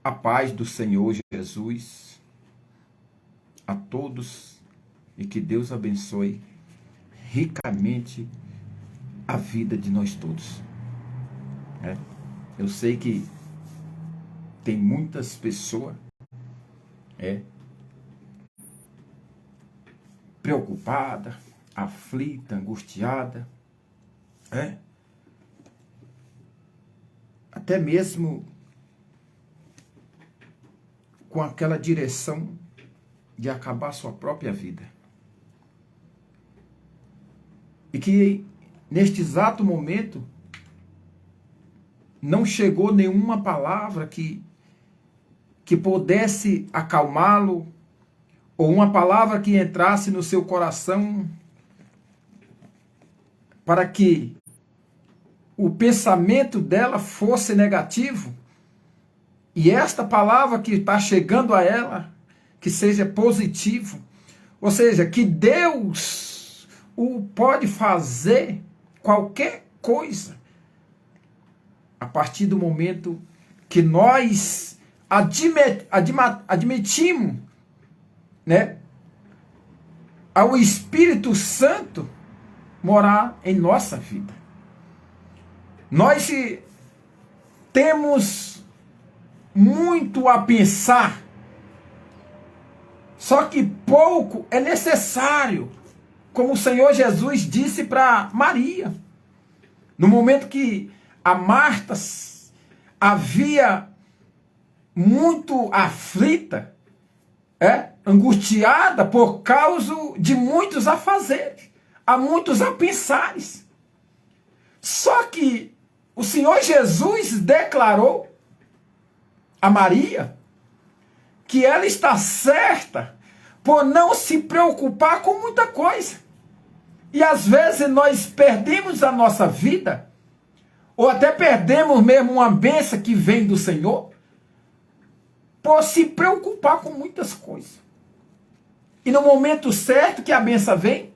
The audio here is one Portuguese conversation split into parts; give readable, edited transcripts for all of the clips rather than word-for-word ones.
A paz do Senhor Jesus a todos e que Deus abençoe ricamente a vida de nós todos. Eu sei que tem muitas pessoas preocupadas, aflitas, angustiadas, até mesmo com aquela direção de acabar sua própria vida. E que neste exato momento não chegou nenhuma palavra que pudesse acalmá-lo, ou uma palavra que entrasse no seu coração para que o pensamento dela fosse negativo, e esta palavra que está chegando a ela, que seja positivo, ou seja, que Deus pode fazer qualquer coisa, a partir do momento que nós admitimos, ao Espírito Santo morar em nossa vida. Nós temos muito a pensar, só que pouco é necessário, como o Senhor Jesus disse para Maria, no momento que a Marta havia muito aflita, angustiada por causa de muitos afazeres, há muitos a pensares. Só que o Senhor Jesus declarou a Maria que ela está certa por não se preocupar com muita coisa. E às vezes nós perdemos a nossa vida, ou até perdemos mesmo uma bênção que vem do Senhor, por se preocupar com muitas coisas. E no momento certo que a bênção vem,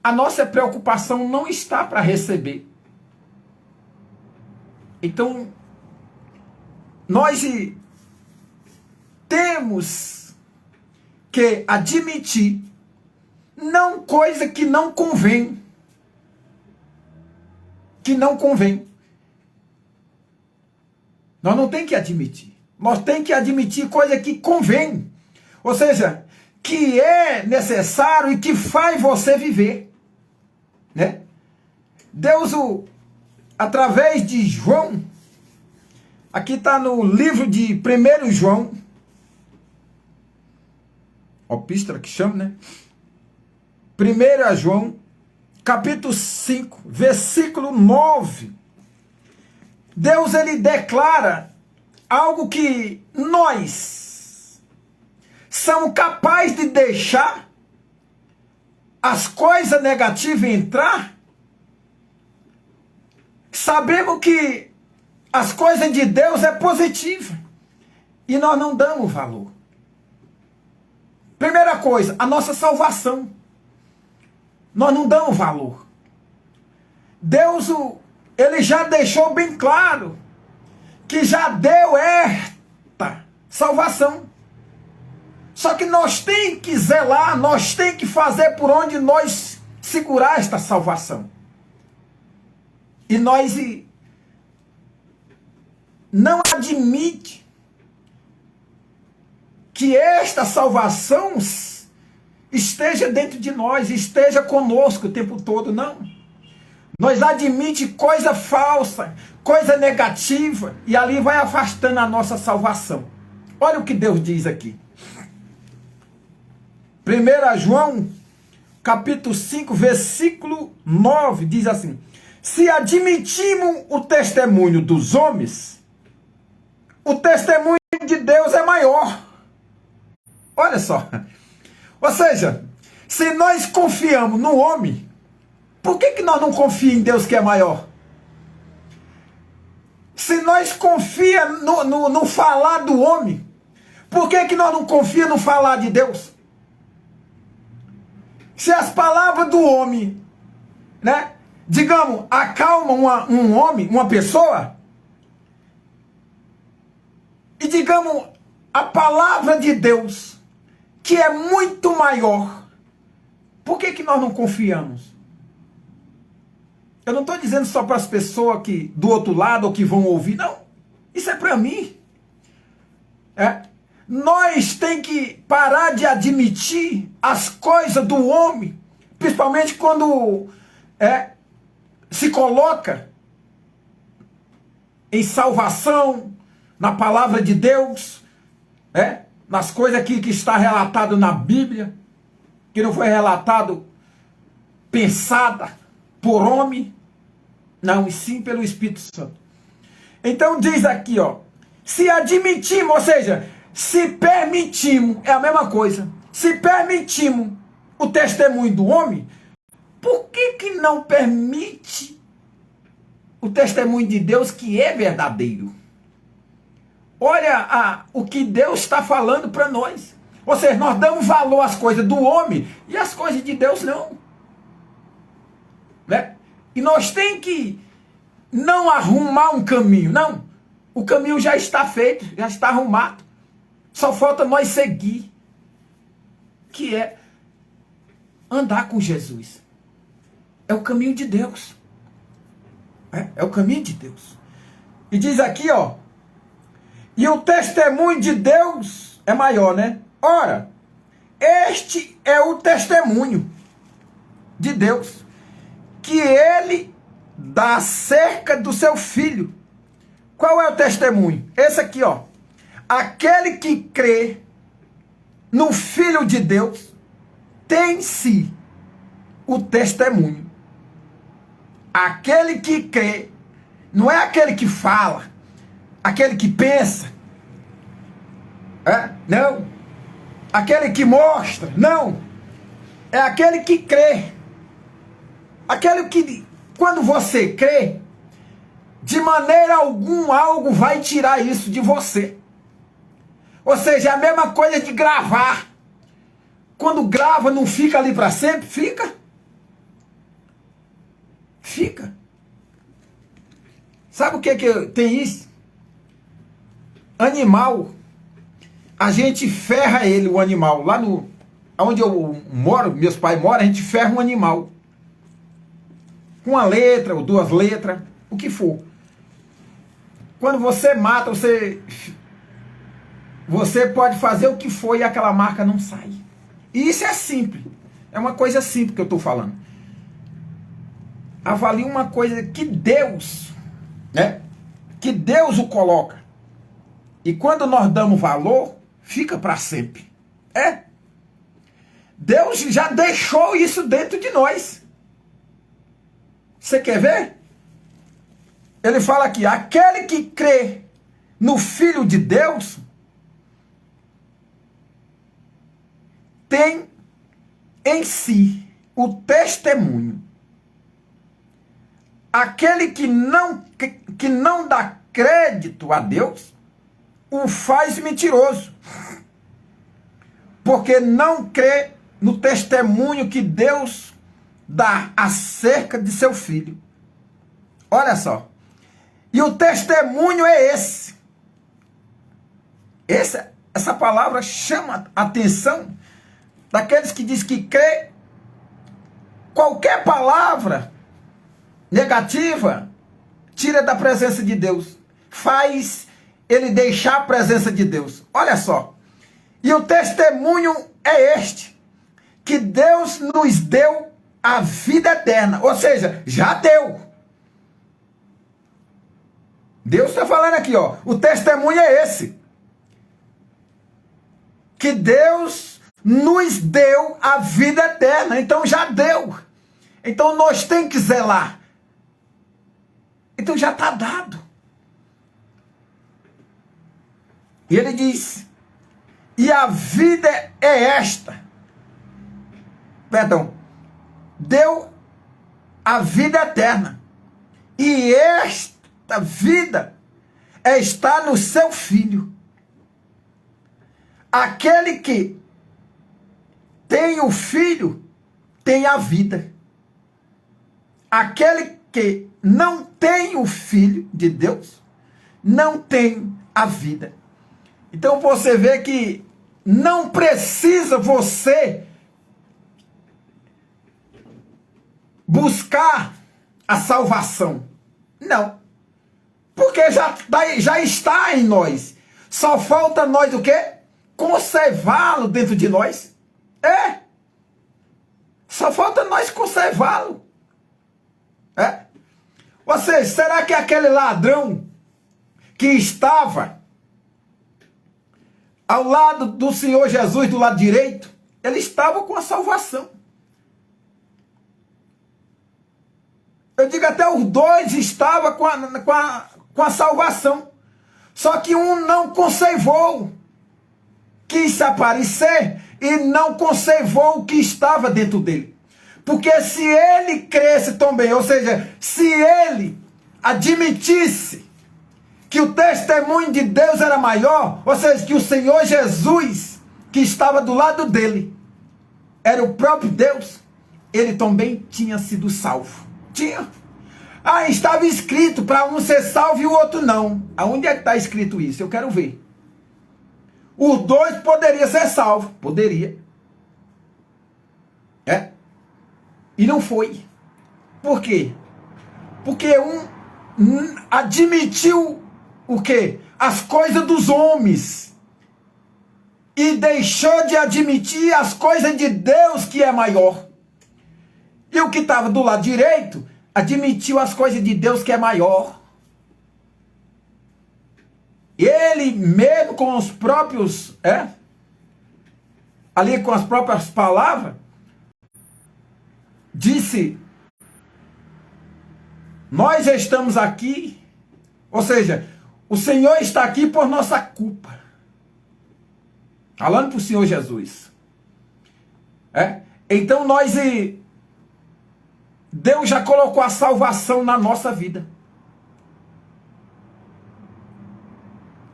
a nossa preocupação não está para receber. Então, nós temos que admitir não coisa que não convém. Que não convém. Nós não temos que admitir. Nós temos que admitir coisa que convém. Ou seja, que é necessário e que faz você viver. Deus, através de João, aqui está no livro de 1 João, epístola que chama, 1 João, capítulo 5, versículo 9. Deus, ele declara algo que nós somos capazes de deixar as coisas negativas entrar. Sabemos que as coisas de Deus é positiva e nós não damos valor. Primeira coisa, a nossa salvação. Nós não damos valor. Deus, ele já deixou bem claro que já deu esta salvação. Só que nós temos que zelar, nós temos que fazer por onde nós segurar esta salvação. E nós não admite que esta salvação esteja dentro de nós, esteja conosco o tempo todo, não. Nós admite coisa falsa, coisa negativa, e ali vai afastando a nossa salvação. Olha o que Deus diz aqui. 1 João, capítulo 5, versículo 9, diz assim: se admitimos o testemunho dos homens, o testemunho de Deus é maior. Olha só. Ou seja, se nós confiamos no homem, por que nós não confiamos em Deus que é maior? Se nós confiamos no falar do homem, por que nós não confiamos no falar de Deus? Se as palavras do homem, digamos, acalmam um homem, uma pessoa, e pegamos a palavra de Deus, que é muito maior, por que nós não confiamos? Eu não estou dizendo só para as pessoas que do outro lado ou que vão ouvir, não. Isso é para mim. Nós tem que parar de admitir as coisas do homem, principalmente quando se coloca em salvação, na palavra de Deus, nas coisas que está relatado na Bíblia, que não foi relatado, pensada por homem, não, e sim pelo Espírito Santo. Então diz aqui, se admitimos, ou seja, se permitimos, é a mesma coisa, se permitimos o testemunho do homem, por que não permite o testemunho de Deus, que é verdadeiro? Olha o que Deus está falando para nós. Ou seja, nós damos valor às coisas do homem e às coisas de Deus não. E nós temos que não arrumar um caminho, não. O caminho já está feito, já está arrumado. Só falta nós seguir, que é andar com Jesus. É o caminho de Deus. É o caminho de Deus. E diz aqui, e o testemunho de Deus é maior, né? Ora, este é o testemunho de Deus, que ele dá acerca do seu filho. Qual é o testemunho? Esse aqui, aquele que crê no Filho de Deus tem em si o testemunho. Aquele que crê, não é aquele que fala, aquele que pensa, não, aquele que mostra, não, é aquele que crê, aquele que, quando você crê, de maneira alguma algo vai tirar isso de você. Ou seja, é a mesma coisa de gravar. Quando grava, não fica ali para sempre? Fica. Fica. Sabe o que tem isso? Animal. A gente ferra ele, o animal. Lá onde eu moro, meus pais moram, a gente ferra um animal. Com uma letra ou duas letras, o que for. Quando você mata, você pode fazer o que for e aquela marca não sai. E isso é simples. É uma coisa simples que eu estou falando. Avalie uma coisa que Deus, que Deus o coloca. E quando nós damos valor, fica para sempre. Deus já deixou isso dentro de nós. Você quer ver? Ele fala aqui, aquele que crê no Filho de Deus tem em si o testemunho. Aquele que não dá crédito a Deus, o faz mentiroso, porque não crê no testemunho que Deus dá acerca de seu Filho. Olha só. E o testemunho é esse. Essa palavra chama a atenção daqueles que dizem que crê. Qualquer palavra negativa tira da presença de Deus. Faz ele deixar a presença de Deus. Olha só. E o testemunho é este, que Deus nos deu a vida eterna. Ou seja, já deu. Deus está falando aqui, o testemunho é esse. Que Deus nos deu a vida eterna. Então já deu. Então nós temos que zelar. Então já está dado. E ele diz, e a vida é esta. Perdão. Deu a vida eterna. E esta vida está no seu Filho. Aquele que tem o Filho tem a vida. Aquele que não tem o Filho de Deus não tem a vida. Então você vê que não precisa você buscar a salvação. Não. Porque já está em nós. Só falta nós o quê? Conservá-lo dentro de nós. Só falta nós conservá-lo. Ou seja, será que aquele ladrão que estava ao lado do Senhor Jesus, do lado direito, ele estava com a salvação? Eu digo até os dois estavam com a salvação. Só que um não conservou. Quis se aparecer e não conservou o que estava dentro dele. Porque se ele cresce também, ou seja, se ele admitisse que o testemunho de Deus era maior, ou seja, que o Senhor Jesus, que estava do lado dele, era o próprio Deus, ele também tinha sido salvo. Tinha. Estava escrito para um ser salvo e o outro não. Aonde é que está escrito isso? Eu quero ver. Os dois poderiam ser salvos. Poderia. E não foi. Por quê? Porque um admitiu o quê? As coisas dos homens. E deixou de admitir as coisas de Deus, que é maior. E o que estava do lado direito admitiu as coisas de Deus, que é maior. Ele mesmo com os próprios, ali com as próprias palavras, disse: nós estamos aqui, ou seja, o Senhor está aqui por nossa culpa. Falando para o Senhor Jesus. Então Deus já colocou a salvação na nossa vida.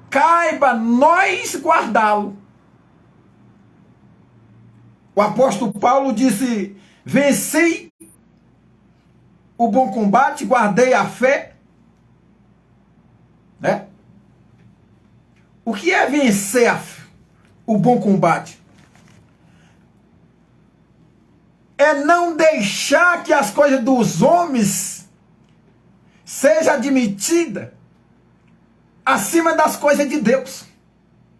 Caiba nós guardá-lo. O apóstolo Paulo disse: venci o bom combate, guardei a fé. O que é vencer o bom combate? É não deixar que as coisas dos homens sejam admitidas acima das coisas de Deus.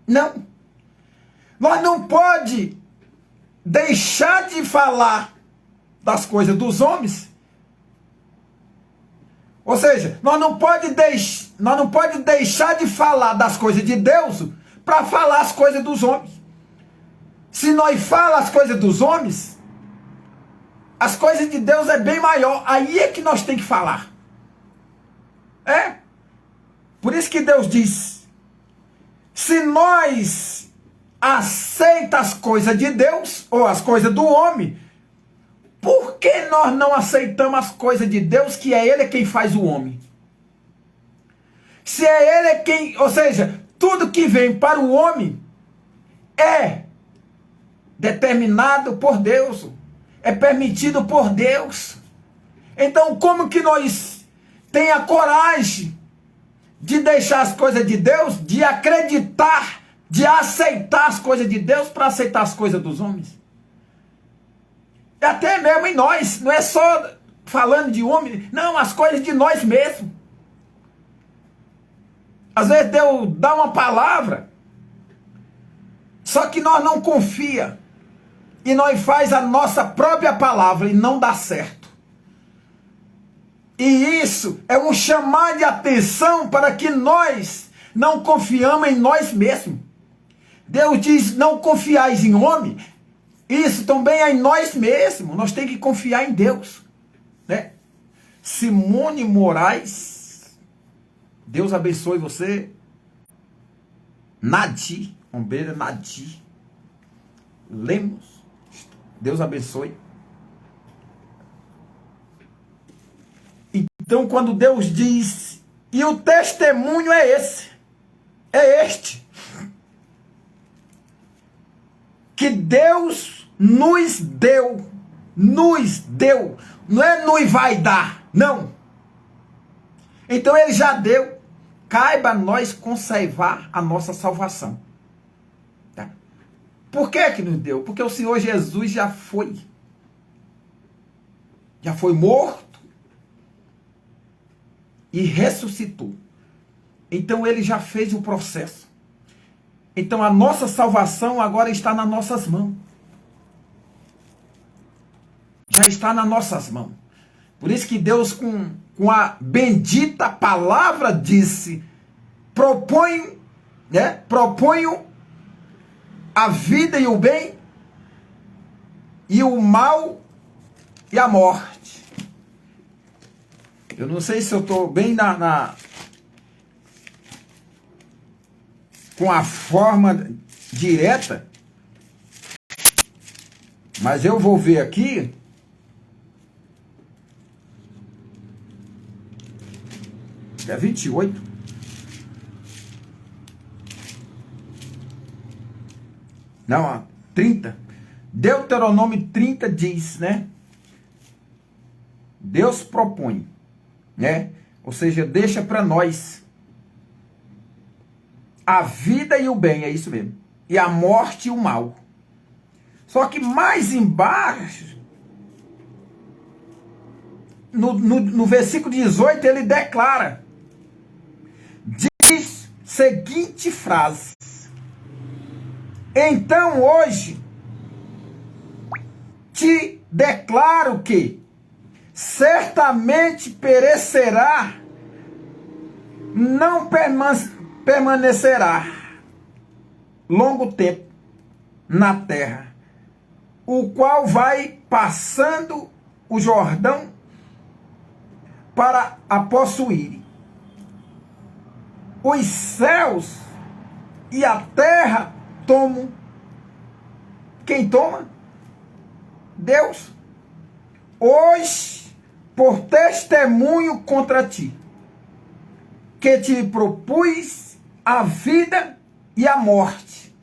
Não. Nós não pode deixar de falar das coisas dos homens. Ou seja, nós não pode deixar de falar das coisas de Deus para falar as coisas dos homens. Se nós falamos as coisas dos homens, as coisas de Deus é bem maior. Aí é que nós temos que falar. Por isso que Deus diz: se nós aceitamos as coisas de Deus, ou as coisas do homem, por que nós não aceitamos as coisas de Deus, que é Ele quem faz o homem? Se é Ele quem, ou seja, tudo que vem para o homem é determinado por Deus, é permitido por Deus. Então, como que nós temos a coragem de deixar as coisas de Deus, de acreditar, de aceitar as coisas de Deus para aceitar as coisas dos homens? Até mesmo em nós, não é só falando de homem, não, as coisas de nós mesmos. Às vezes Deus dá uma palavra, só que nós não confia. E nós faz a nossa própria palavra e não dá certo. E isso é um chamar de atenção para que nós não confiamos em nós mesmos. Deus diz: não confiais em homem. Isso também é em nós mesmos. Nós temos que confiar em Deus. Simone Moraes, Deus abençoe você. Nadi, Nadi Lemos, Deus abençoe. Então, quando Deus diz, e o testemunho é este, que Deus nos deu, não é nos vai dar, não. Então Ele já deu, caiba a nós conservar a nossa salvação. Tá? Por que nos deu? Porque o Senhor Jesus já foi morto e ressuscitou. Então ele já fez o processo. Então a nossa salvação agora está nas nossas mãos. Já está nas nossas mãos. Por isso que Deus, com a bendita palavra, disse: proponho a vida e o bem, e o mal e a morte. Eu não sei se eu estou bem com a forma direta, mas eu vou ver aqui. É 28. Não, 30. Deuteronômio 30 diz, né? Deus propõe, né? Ou seja, deixa para nós a vida e o bem, é isso mesmo. E a morte e o mal. Só que mais embaixo, no versículo 18, ele declara, diz seguinte frase: então hoje te declaro que certamente perecerá, não permanecerá longo tempo na terra, o qual vai passando o Jordão para a possuir. Os céus e a terra tomam. Quem toma? Deus. Hoje, por testemunho contra ti, que te propus a vida e a morte,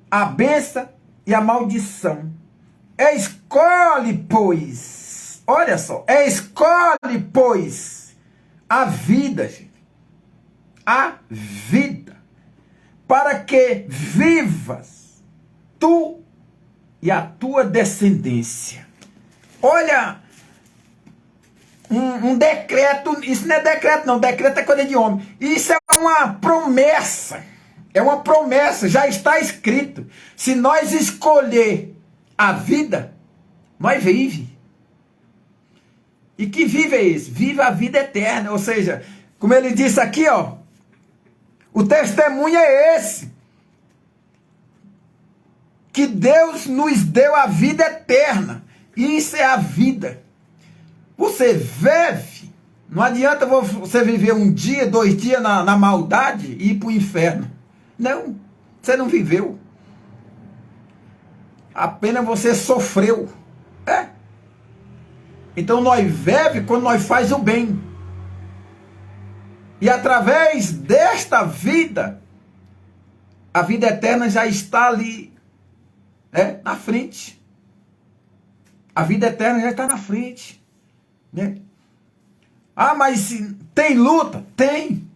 a bênção e a maldição. Escolhe, pois, olha só, escolhe, pois, a vida, gente, a vida, para que vivas tu e a tua descendência. Olha, um decreto, isso não é decreto não, decreto é coisa de homem. Isso é uma promessa, já está escrito. Se nós escolher a vida, nós vive. E que vive é esse? Vive a vida eterna, ou seja, como ele disse aqui, ó, o testemunho é esse, que Deus nos deu a vida eterna. Isso é a vida. Você vive, não adianta você viver um dia, 2 dias na maldade e ir para o inferno. Não, você não viveu. Apenas você sofreu. É. Então nós vivemos quando nós faz o bem. E através desta vida, a vida eterna já está ali, na frente. A vida eterna já está na frente. Né? Ah, mas tem luta? Tem.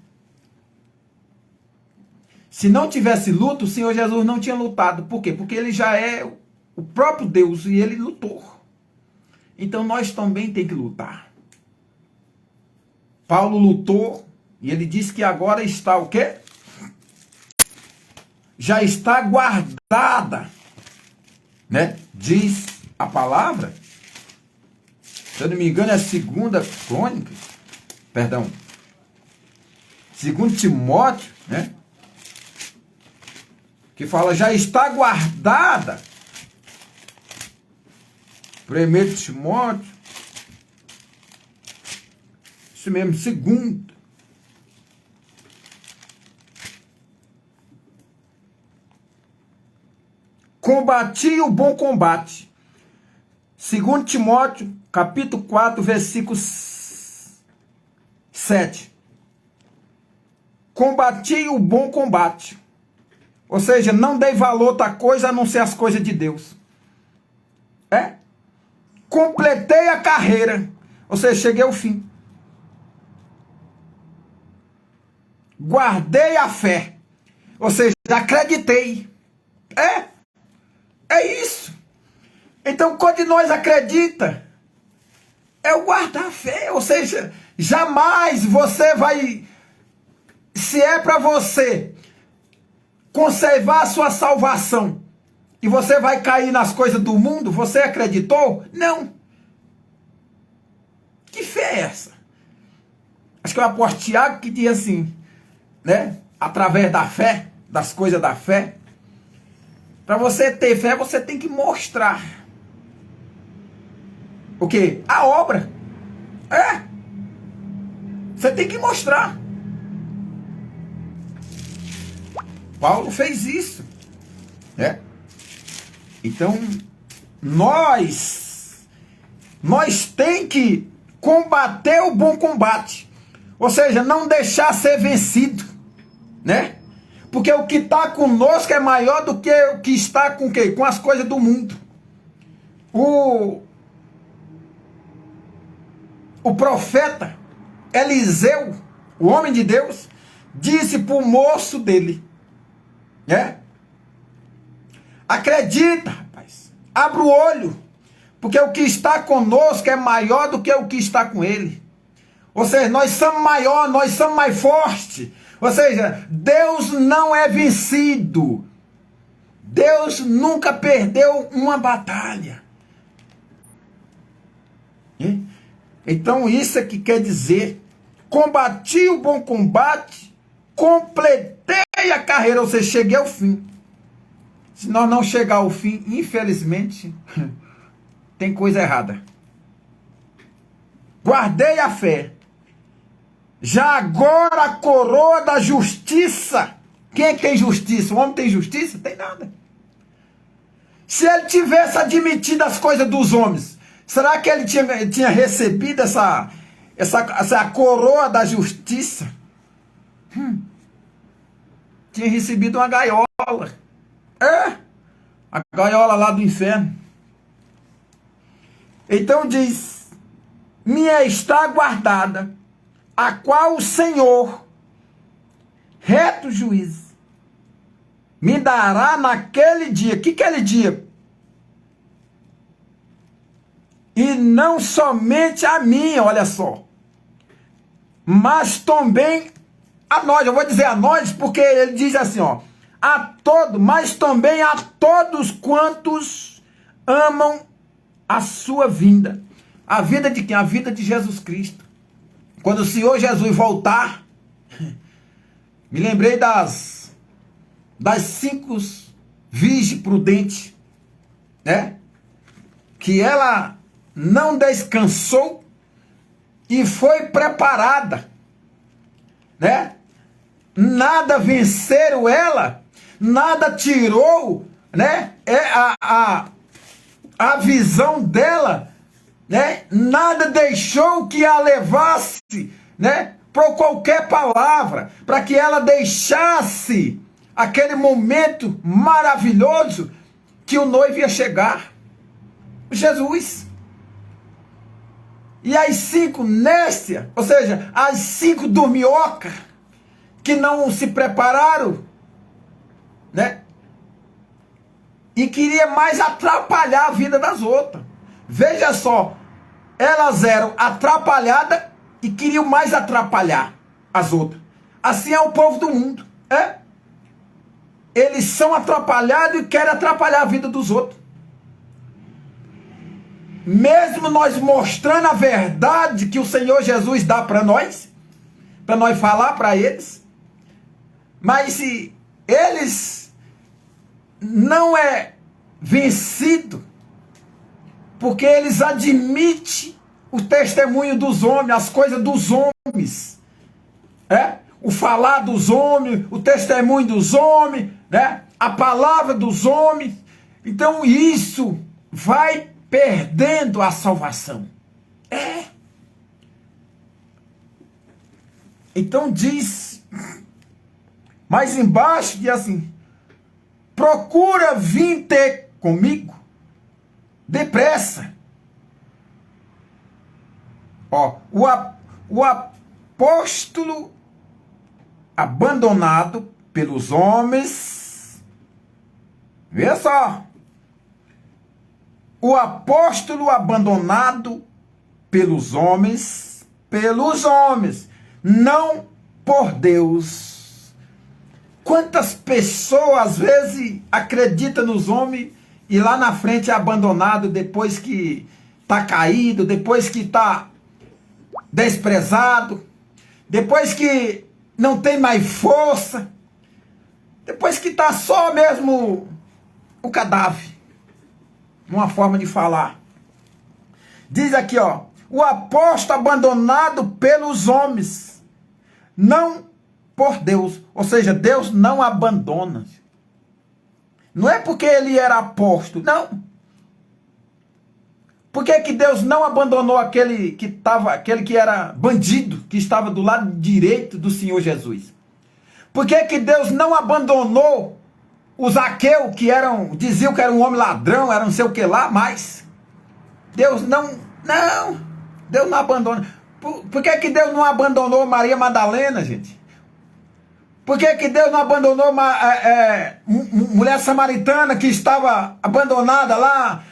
Se não tivesse luta, o Senhor Jesus não tinha lutado. Por quê? Porque ele já é o próprio Deus e ele lutou. Então nós também temos que lutar. Paulo lutou e ele disse que agora está o quê? Já está guardada, né? Diz a palavra. Se eu não me engano, é 2 Crônicas, perdão, 2 Timóteo, né? Que fala, já está guardada. 1 Timóteo, isso mesmo, 2. Combati o bom combate. 2 Timóteo, capítulo 4, versículo 7. Combati o bom combate. Ou seja, não dei valor a outra coisa a não ser as coisas de Deus. Completei a carreira. Ou seja, cheguei ao fim. guardei a fé. Ou seja, acreditei. É isso. Então, quando nós acredita, é o guardar a fé. Ou seja, jamais você vai, se é para você conservar a sua salvação, e você vai cair nas coisas do mundo, você acreditou? Não. Que fé é essa? Acho que é o apóstolo Tiago que diz assim, né? Através da fé, das coisas da fé. Para você ter fé, você tem que mostrar. O quê? A obra. Você tem que mostrar. Paulo fez isso. Então, nós tem que combater o bom combate. Ou seja, não deixar ser vencido, né? Porque o que está conosco é maior do que o que está com quê? Com as coisas do mundo. O profeta Eliseu, o homem de Deus, disse para o moço dele, acredita, rapaz, abra o olho, porque o que está conosco é maior do que o que está com ele. Ou seja, nós somos maior, nós somos mais fortes. Ou seja, Deus não é vencido. Deus nunca perdeu uma batalha. Então isso é que quer dizer, combati o bom combate, completei a carreira, ou seja, cheguei ao fim. Se nós não chegar ao fim, infelizmente, tem coisa errada. Guardei a fé. Já agora a coroa da justiça. Quem é que tem justiça? O homem tem justiça? Tem nada. Se ele tivesse admitido as coisas dos homens, será que ele tinha recebido essa coroa da justiça? Tinha recebido uma gaiola. A gaiola lá do inferno. Então diz, minha está guardada, a qual o Senhor, reto juiz, me dará naquele dia. Que aquele dia? E não somente a mim, olha só, mas também a nós. Eu vou dizer a nós porque ele diz assim, a todos, mas também a todos quantos amam a sua vinda. A vida de quem? A vida de Jesus Cristo. Quando o Senhor Jesus voltar, me lembrei das 5 virgens prudentes, que ela não descansou e foi preparada, Nada venceram ela, nada tirou, a visão dela, nada deixou que a levasse, por qualquer palavra, para que ela deixasse aquele momento maravilhoso que o noivo ia chegar, Jesus. E as 5 nécias, ou seja, as 5 dorminhocas, que não se prepararam, e queria mais atrapalhar a vida das outras. Veja só, elas eram atrapalhadas e queriam mais atrapalhar as outras. Assim é o povo do mundo. Eles são atrapalhados e querem atrapalhar a vida dos outros. Mesmo nós mostrando a verdade que o Senhor Jesus dá para nós falar para eles, mas se eles não é vencido, porque eles admitem o testemunho dos homens, as coisas dos homens, o falar dos homens, o testemunho dos homens, a palavra dos homens. Então isso vai perdendo a salvação. Então diz, mais embaixo diz assim, procura vir ter comigo depressa. O apóstolo abandonado pelos homens. Vê só. O apóstolo abandonado pelos homens, não por Deus. Quantas pessoas às vezes acreditam nos homens e lá na frente é abandonado depois que está caído, depois que está desprezado, depois que não tem mais força, depois que está só mesmo o cadáver. Uma forma de falar. Diz aqui, ó, o apóstolo abandonado pelos homens, não por Deus. Ou seja, Deus não abandona. Não é porque ele era apóstolo, não. Por que Deus não abandonou aquele que era bandido, que estava do lado direito do Senhor Jesus? Por que Deus não abandonou o Zaqueu, diziam que era um homem ladrão, era não sei o que lá, mas Deus não abandona. Por que Deus não abandonou Maria Madalena, gente? Por que Deus não abandonou mulher samaritana que estava abandonada lá,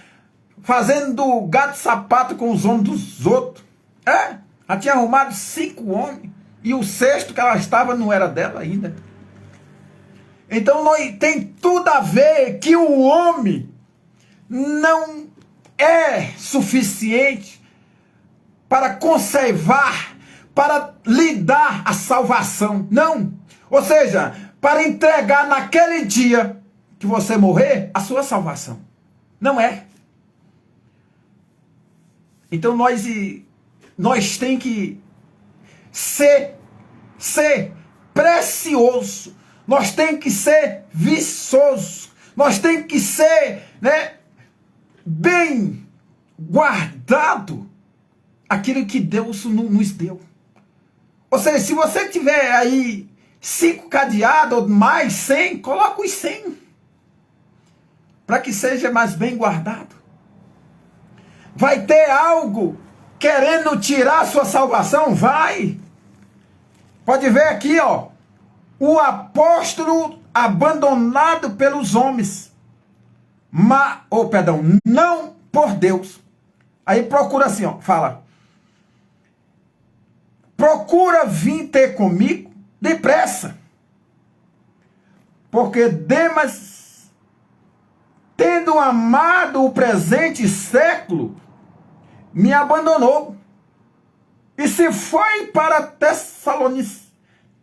fazendo gato sapato com os homens dos outros? Ela tinha arrumado 5 homens, e o 6º que ela estava não era dela ainda. Então tem tudo a ver que o homem não é suficiente para conservar, para lhe dar a salvação. Não. Ou seja, para entregar naquele dia que você morrer, a sua salvação. Não é. Então nós tem que ser precioso. Nós tem que ser viçoso. Nós tem que ser, bem guardado aquilo que Deus nos deu. Ou seja, se você tiver aí 5 cadeados ou mais, 100, coloca os 100. Para que seja mais bem guardado. Vai ter algo querendo tirar a sua salvação? Vai. Pode ver aqui, ó. O apóstolo abandonado pelos homens. Não por Deus. Aí procura assim, ó. Fala. Procura vir ter comigo depressa. Porque Demas, tendo amado o presente século, me abandonou. E se foi para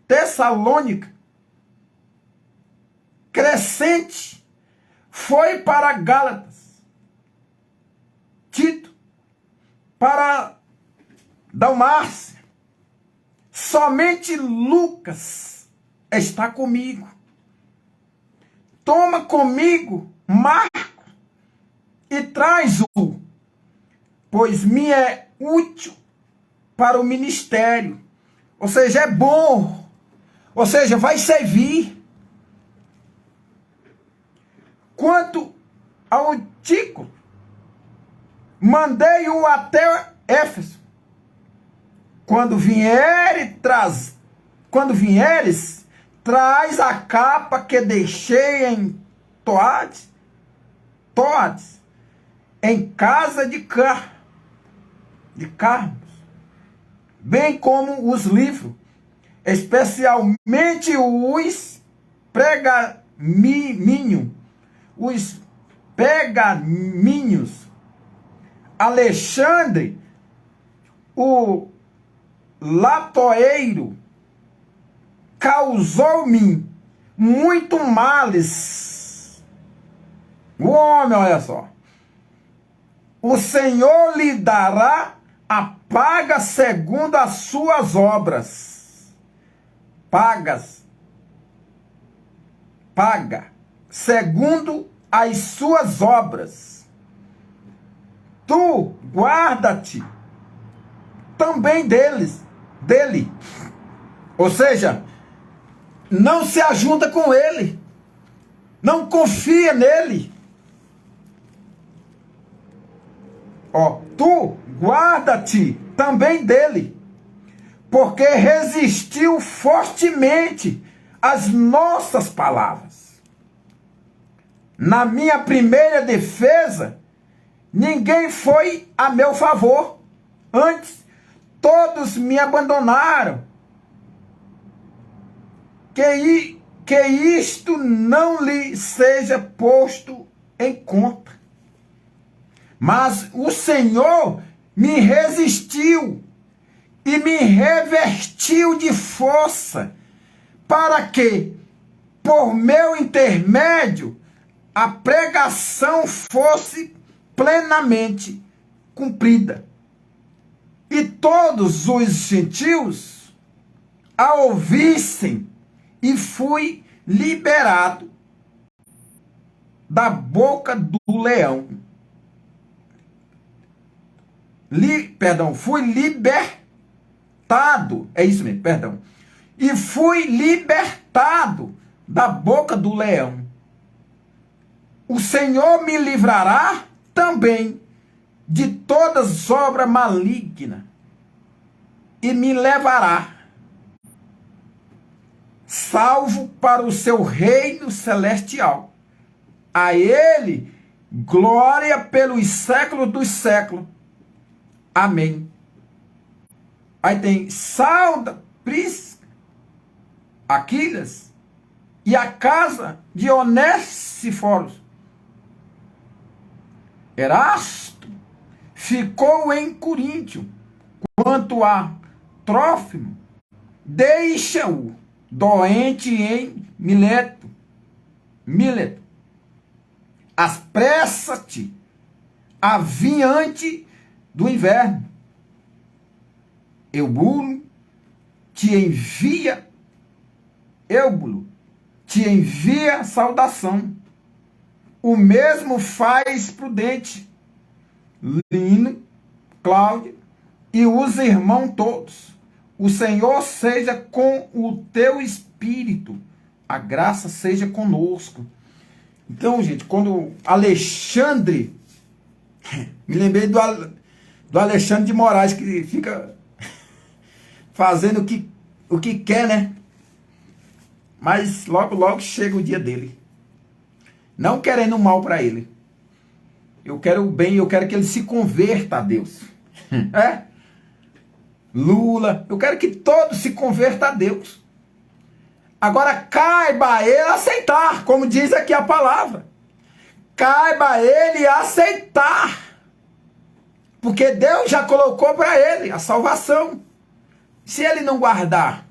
Tessalônica, Crescente, foi para Gálatas, Tito, para Dalmácia, somente Lucas está comigo. Toma comigo Marco e traz-o, pois me é útil para o ministério. Ou seja, é bom. Ou seja, vai servir. Quanto ao Tico, mandei-o até Éfeso. Quando vieres, traz a capa que deixei em Toades, em casa de Carmos, bem como os livros, especialmente os pergaminhos. Alexandre, o latoeiro, causou-me muito males. O homem, olha só. O Senhor lhe dará a paga segundo as suas obras. Paga segundo as suas obras. Tu guarda-te também dele. Ou seja, não se ajunta com ele. Não confia nele. Tu guarda-te também dele. porque resistiu fortemente às nossas palavras. Na minha primeira defesa, ninguém foi a meu favor. Antes, todos me abandonaram. Que isto não lhe seja posto em conta. Mas o Senhor me resistiu e me revestiu de força, para que, por meu intermédio, a pregação fosse plenamente cumprida. E todos os gentios a ouvissem, e fui liberado da boca do leão. Fui libertado, é isso mesmo, perdão. E fui libertado da boca do leão. O Senhor me livrará também de todas obras malignas e me levará salvo para o seu reino celestial. A ele glória pelos séculos dos séculos. Amém. Aí tem sauda, Prisca, Aquilas e a casa de Onésiforos. Erasto ficou em Coríntio. Quanto a Trófimo, deixa-o doente em Mileto. Apressa-te, aviante do inverno. Eubulo te envia saudação. O mesmo faz Prudente, Lino, Cláudio e os irmãos todos. O Senhor seja com o teu espírito. A graça seja conosco. Então, gente, quando Alexandre... Me lembrei do Alexandre de Moraes, que fica fazendo o que quer, né? Mas logo, logo chega o dia dele. Não querendo mal para ele. Eu quero o bem, eu quero que ele se converta a Deus. É? Lula, eu quero que todos se convertam a Deus. Agora caiba a ele aceitar, como diz aqui a palavra. Caiba a ele aceitar. Porque Deus já colocou para ele a salvação. Se ele não guardar,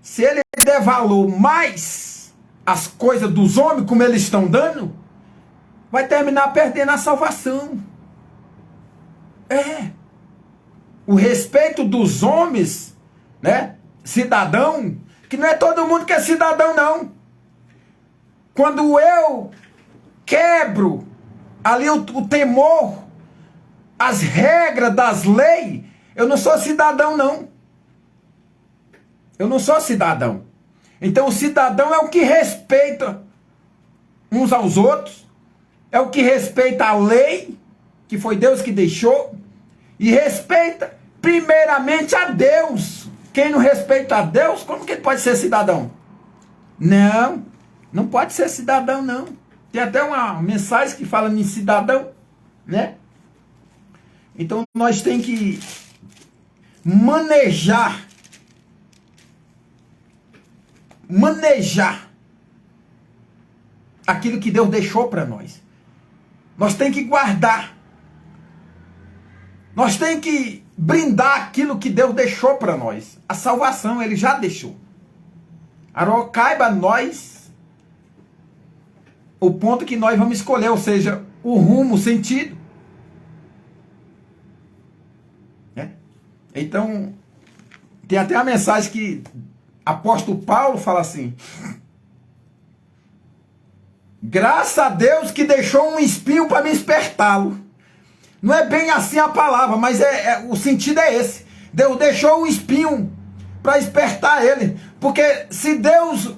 se ele der valor mais às coisas dos homens, como eles estão dando, vai terminar perdendo a salvação. É. O respeito dos homens, né? Cidadão, que não é todo mundo que é cidadão, não. Quando eu quebro ali o temor, as regras das leis, eu não sou cidadão, não. Eu não sou cidadão. Então o cidadão é o que respeita uns aos outros, é o que respeita a lei, que foi Deus que deixou, e respeita primeiramente a Deus. Quem não respeita a Deus, como que ele pode ser cidadão? Não, não pode ser cidadão, não. Tem até uma mensagem que fala em cidadão, né? Então nós temos que manejar aquilo que Deus deixou para nós. Nós temos que guardar. Nós temos que brindar aquilo que Deus deixou para nós. A salvação ele já deixou. Agora caiba a nós o ponto que nós vamos escolher, ou seja, o rumo, o sentido. Então, tem até a mensagem que apóstolo Paulo fala assim: graças a Deus que deixou um espinho para me espertá-lo. Não é bem assim a palavra, mas o sentido é esse. Deus deixou um espinho para espertar ele. Porque se Deus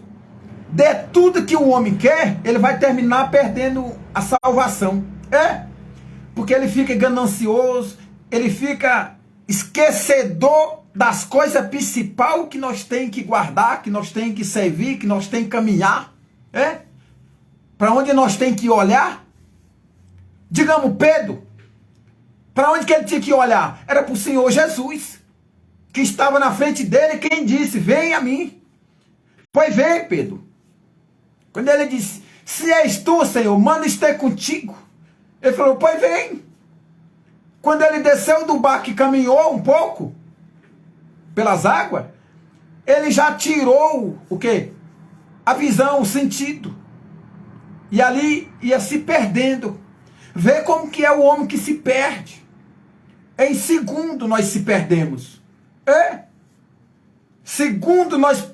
der tudo que o homem quer, ele vai terminar perdendo a salvação. É? Porque ele fica ganancioso, ele fica esquecedor das coisas principais que nós tem que guardar, que nós tem que servir, que nós tem que caminhar, para onde nós tem que olhar. Digamos, Pedro, para onde que ele tinha que olhar? Era para o Senhor Jesus, que estava na frente dele, quem disse, vem a mim. Pois vem, Pedro. Quando ele disse, se és tu, Senhor, manda esteja contigo. Ele falou, pois vem. Quando ele desceu do barco e caminhou um pouco pelas águas, ele já tirou o quê? A visão, o sentido. E ali ia se perdendo. Vê como que é o homem que se perde. Em segundo nós se perdemos. Segundo nós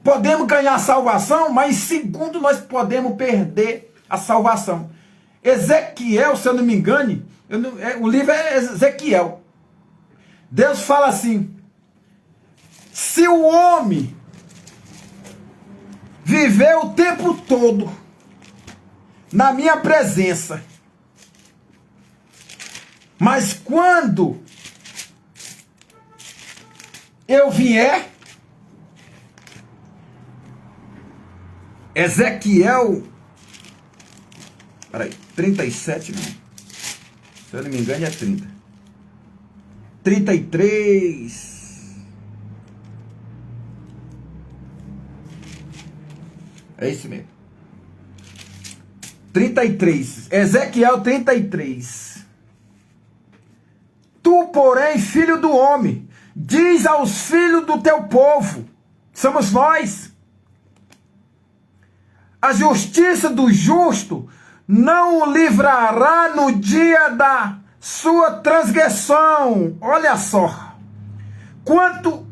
podemos ganhar a salvação, mas em segundo nós podemos perder a salvação. Ezequiel, se eu não me engane, o livro é Ezequiel. Deus fala assim, se o homem viver o tempo todo na minha presença, mas quando eu vier, Ezequiel, peraí, 37 não, se eu não me engano é 30, 33, é isso mesmo, 33, Ezequiel 33. Tu, porém, filho do homem, diz aos filhos do teu povo, somos nós, a justiça do justo não o livrará no dia da sua transgressão. Olha só. Quanto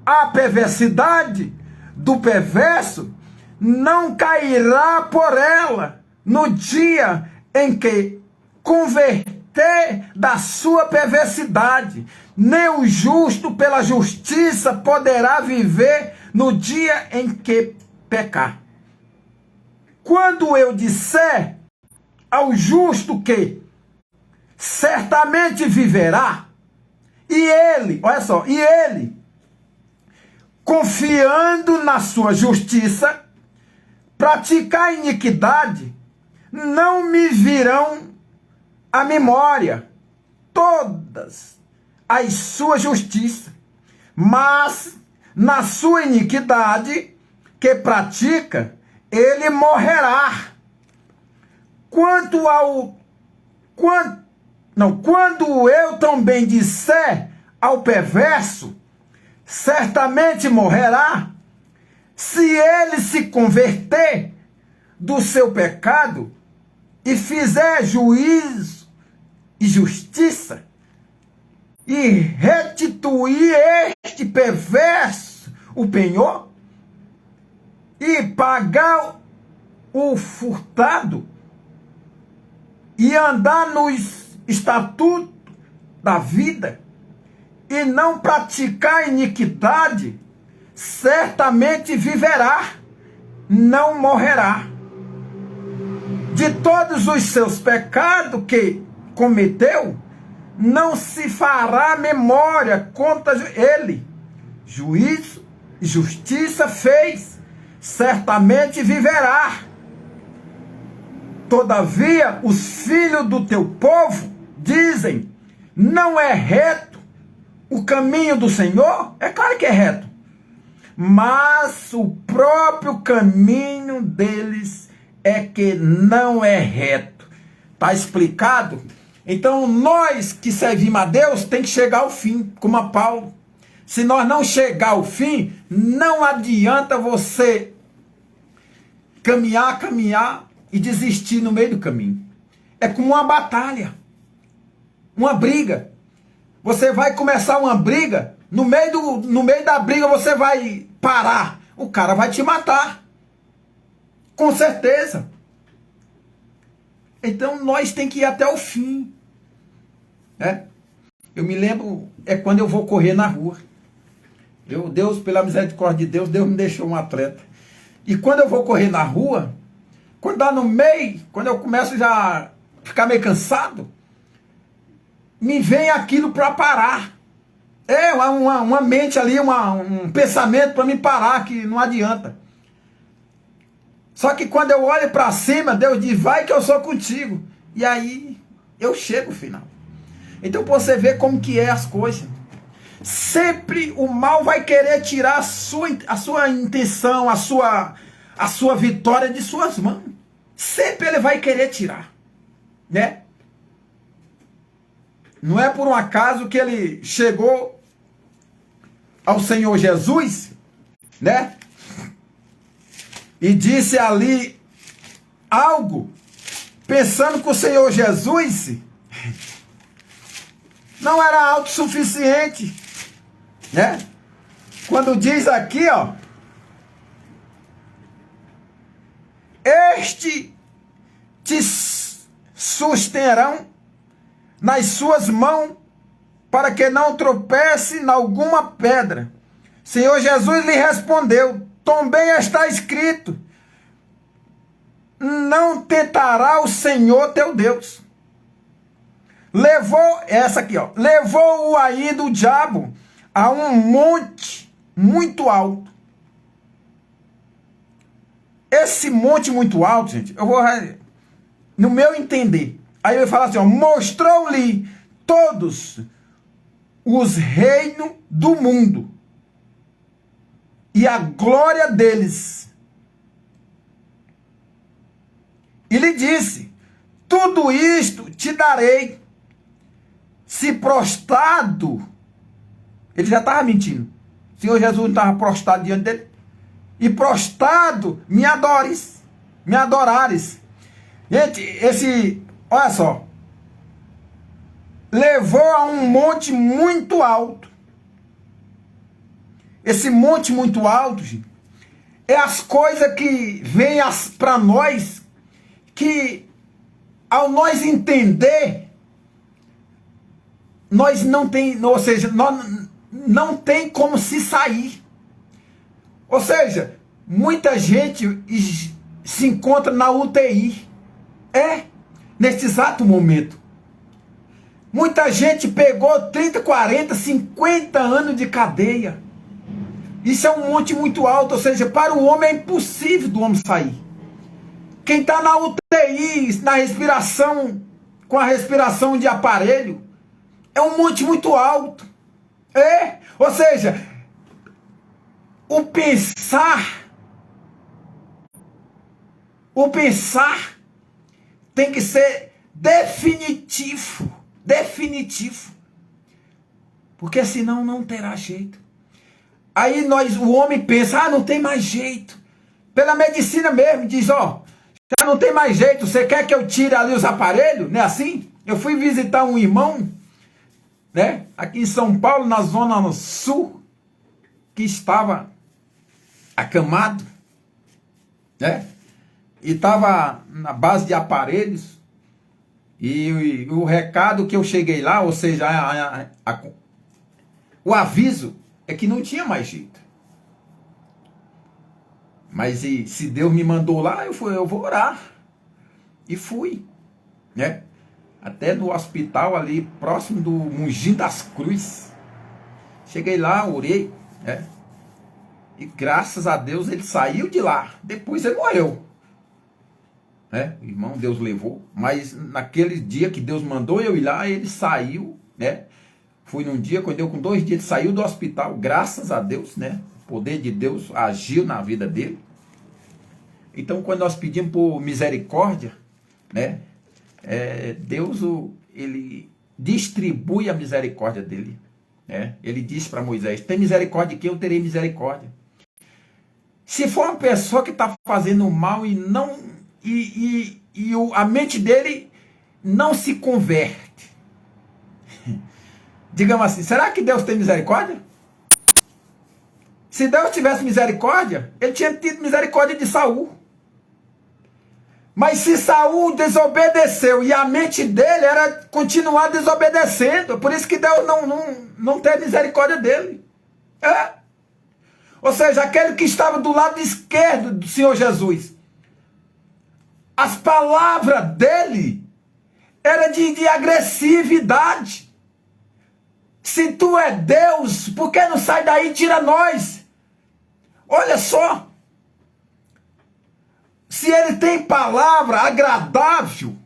à perversidade do perverso, não cairá por ela no dia em que converter da sua perversidade. Nem o justo pela justiça poderá viver no dia em que pecar. Quando eu disser ao justo que certamente viverá, e ele, olha só, e ele, confiando na sua justiça, praticar iniquidade, não me virão à memória todas as suas justiças, mas na sua iniquidade que pratica, ele morrerá. Quando eu também disser ao perverso, certamente morrerá, se ele se converter do seu pecado e fizer juízo e justiça, e restituir este perverso o penhor, e pagar o furtado, e andar nos estatutos da vida, e não praticar iniquidade, certamente viverá, não morrerá. De todos os seus pecados que cometeu, não se fará memória contra ele. Juízo e justiça fez, certamente viverá. Todavia, os filhos do teu povo dizem, não é reto o caminho do Senhor? É claro que é reto. Mas o próprio caminho deles é que não é reto. Está explicado? Então, nós que servimos a Deus, tem que chegar ao fim, como a Paulo. Se nós não chegar ao fim, não adianta você caminhar e desistir no meio do caminho. É como uma batalha, uma briga. Você vai começar uma briga, no meio da briga você vai parar. O cara vai te matar. Com certeza. Então nós tem que ir até o fim. Eu me lembro, quando eu vou correr na rua. Deus, pela misericórdia de Deus, Deus me deixou um atleta. E quando eu vou correr na rua, quando dá no meio, quando eu começo já a ficar meio cansado, me vem aquilo para parar. É uma mente ali, um pensamento para me parar, que não adianta. Só que quando eu olho para cima, Deus diz, vai que eu sou contigo. E aí eu chego ao final. Então você vê como que é as coisas. Sempre o mal vai querer tirar a sua intenção, a sua vitória de suas mãos. Sempre ele vai querer tirar, né? Não é por um acaso que ele chegou ao Senhor Jesus, né? E disse ali algo, pensando que o Senhor Jesus não era autossuficiente, né? Quando diz aqui, ó, este te susterão nas suas mãos, para que não tropece em alguma pedra. Senhor Jesus lhe respondeu, também está escrito, não tentará o Senhor teu Deus. Levou, essa aqui, ó, levou-o ainda o diabo a um monte muito alto. Esse monte muito alto, gente, eu vou, no meu entender, aí ele fala assim, ó, mostrou-lhe todos os reinos do mundo e a glória deles. E lhe disse, tudo isto te darei, se prostrado. Ele já estava mentindo. O Senhor Jesus não estava prostrado diante dele. E prostrado me adorares. Gente, olha só. Levou a um monte muito alto. Esse monte muito alto, gente, é as coisas que vêm para nós, que ao nós entender, nós não tem, ou seja, nós não tem como se sair. Ou seja, muita gente se encontra na UTI. Neste exato momento. Muita gente pegou 30, 40, 50 anos de cadeia. Isso é um monte muito alto, ou seja, para o homem é impossível do homem sair. Quem está na UTI, na respiração, com a respiração de aparelho, é um monte muito alto. Ou seja, o pensar tem que ser definitivo. Porque senão não terá jeito. Aí o homem pensa, não tem mais jeito. Pela medicina mesmo, diz, já não tem mais jeito, você quer que eu tire ali os aparelhos? Não é assim? Eu fui visitar um irmão, né, aqui em São Paulo, na zona sul, que estava acamado, né, e estava na base de aparelhos, e o recado que eu cheguei lá, ou seja, o aviso é que não tinha mais jeito. Mas se Deus me mandou lá, eu vou orar. E fui, né? Até no hospital ali, próximo do Mogi das Cruzes. Cheguei lá, orei, né? E graças a Deus ele saiu de lá. Depois ele morreu. Né? Irmão, Deus levou. Mas naquele dia que Deus mandou eu ir lá, ele saiu, né? Fui num dia, quando deu com 2 dias, ele saiu do hospital, graças a Deus, né? O poder de Deus agiu na vida dele. Então, quando nós pedimos por misericórdia, né? Deus, ele distribui a misericórdia dele. Né? Ele disse para Moisés, tem misericórdia de quem eu terei misericórdia. Se for uma pessoa que está fazendo mal e não... a mente dele não se converte. Digamos assim, será que Deus tem misericórdia? Se Deus tivesse misericórdia, ele tinha tido misericórdia de Saul. Mas se Saul desobedeceu e a mente dele era continuar desobedecendo, por isso que Deus não tem misericórdia dele. Ou seja, aquele que estava do lado esquerdo do Senhor Jesus, as palavras dele eram de agressividade. Se tu é Deus, por que não sai daí e tira nós? Olha só. Se ele tem palavra agradável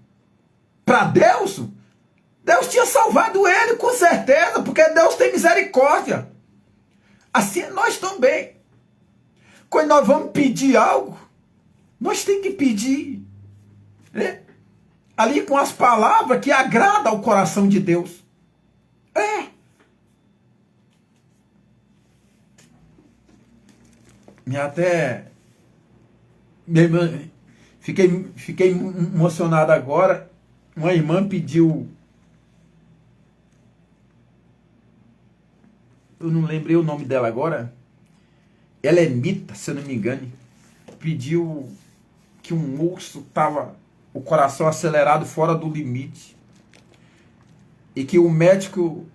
para Deus, Deus tinha salvado ele, com certeza, porque Deus tem misericórdia. Assim é nós também. Quando nós vamos pedir algo, nós temos que pedir, né? Ali com as palavras que agradam ao coração de Deus. Minha irmã, fiquei emocionado agora. Uma irmã pediu, eu não lembrei o nome dela agora, ela é Mita, se eu não me engano, pediu que um moço estava o coração acelerado fora do limite e que o médico,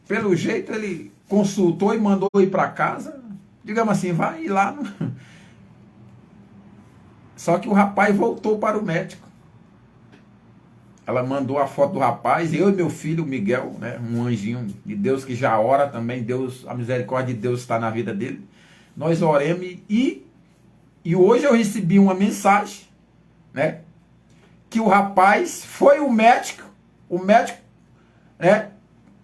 pelo jeito, ele consultou e mandou ir para casa, digamos assim, vai lá. Só que o rapaz voltou para o médico. Ela mandou a foto do rapaz, eu e meu filho, o Miguel, né, um anjinho de Deus que já ora também, Deus, a misericórdia de Deus está na vida dele. Nós oremos e hoje eu recebi uma mensagem, né, que o rapaz foi o médico, né,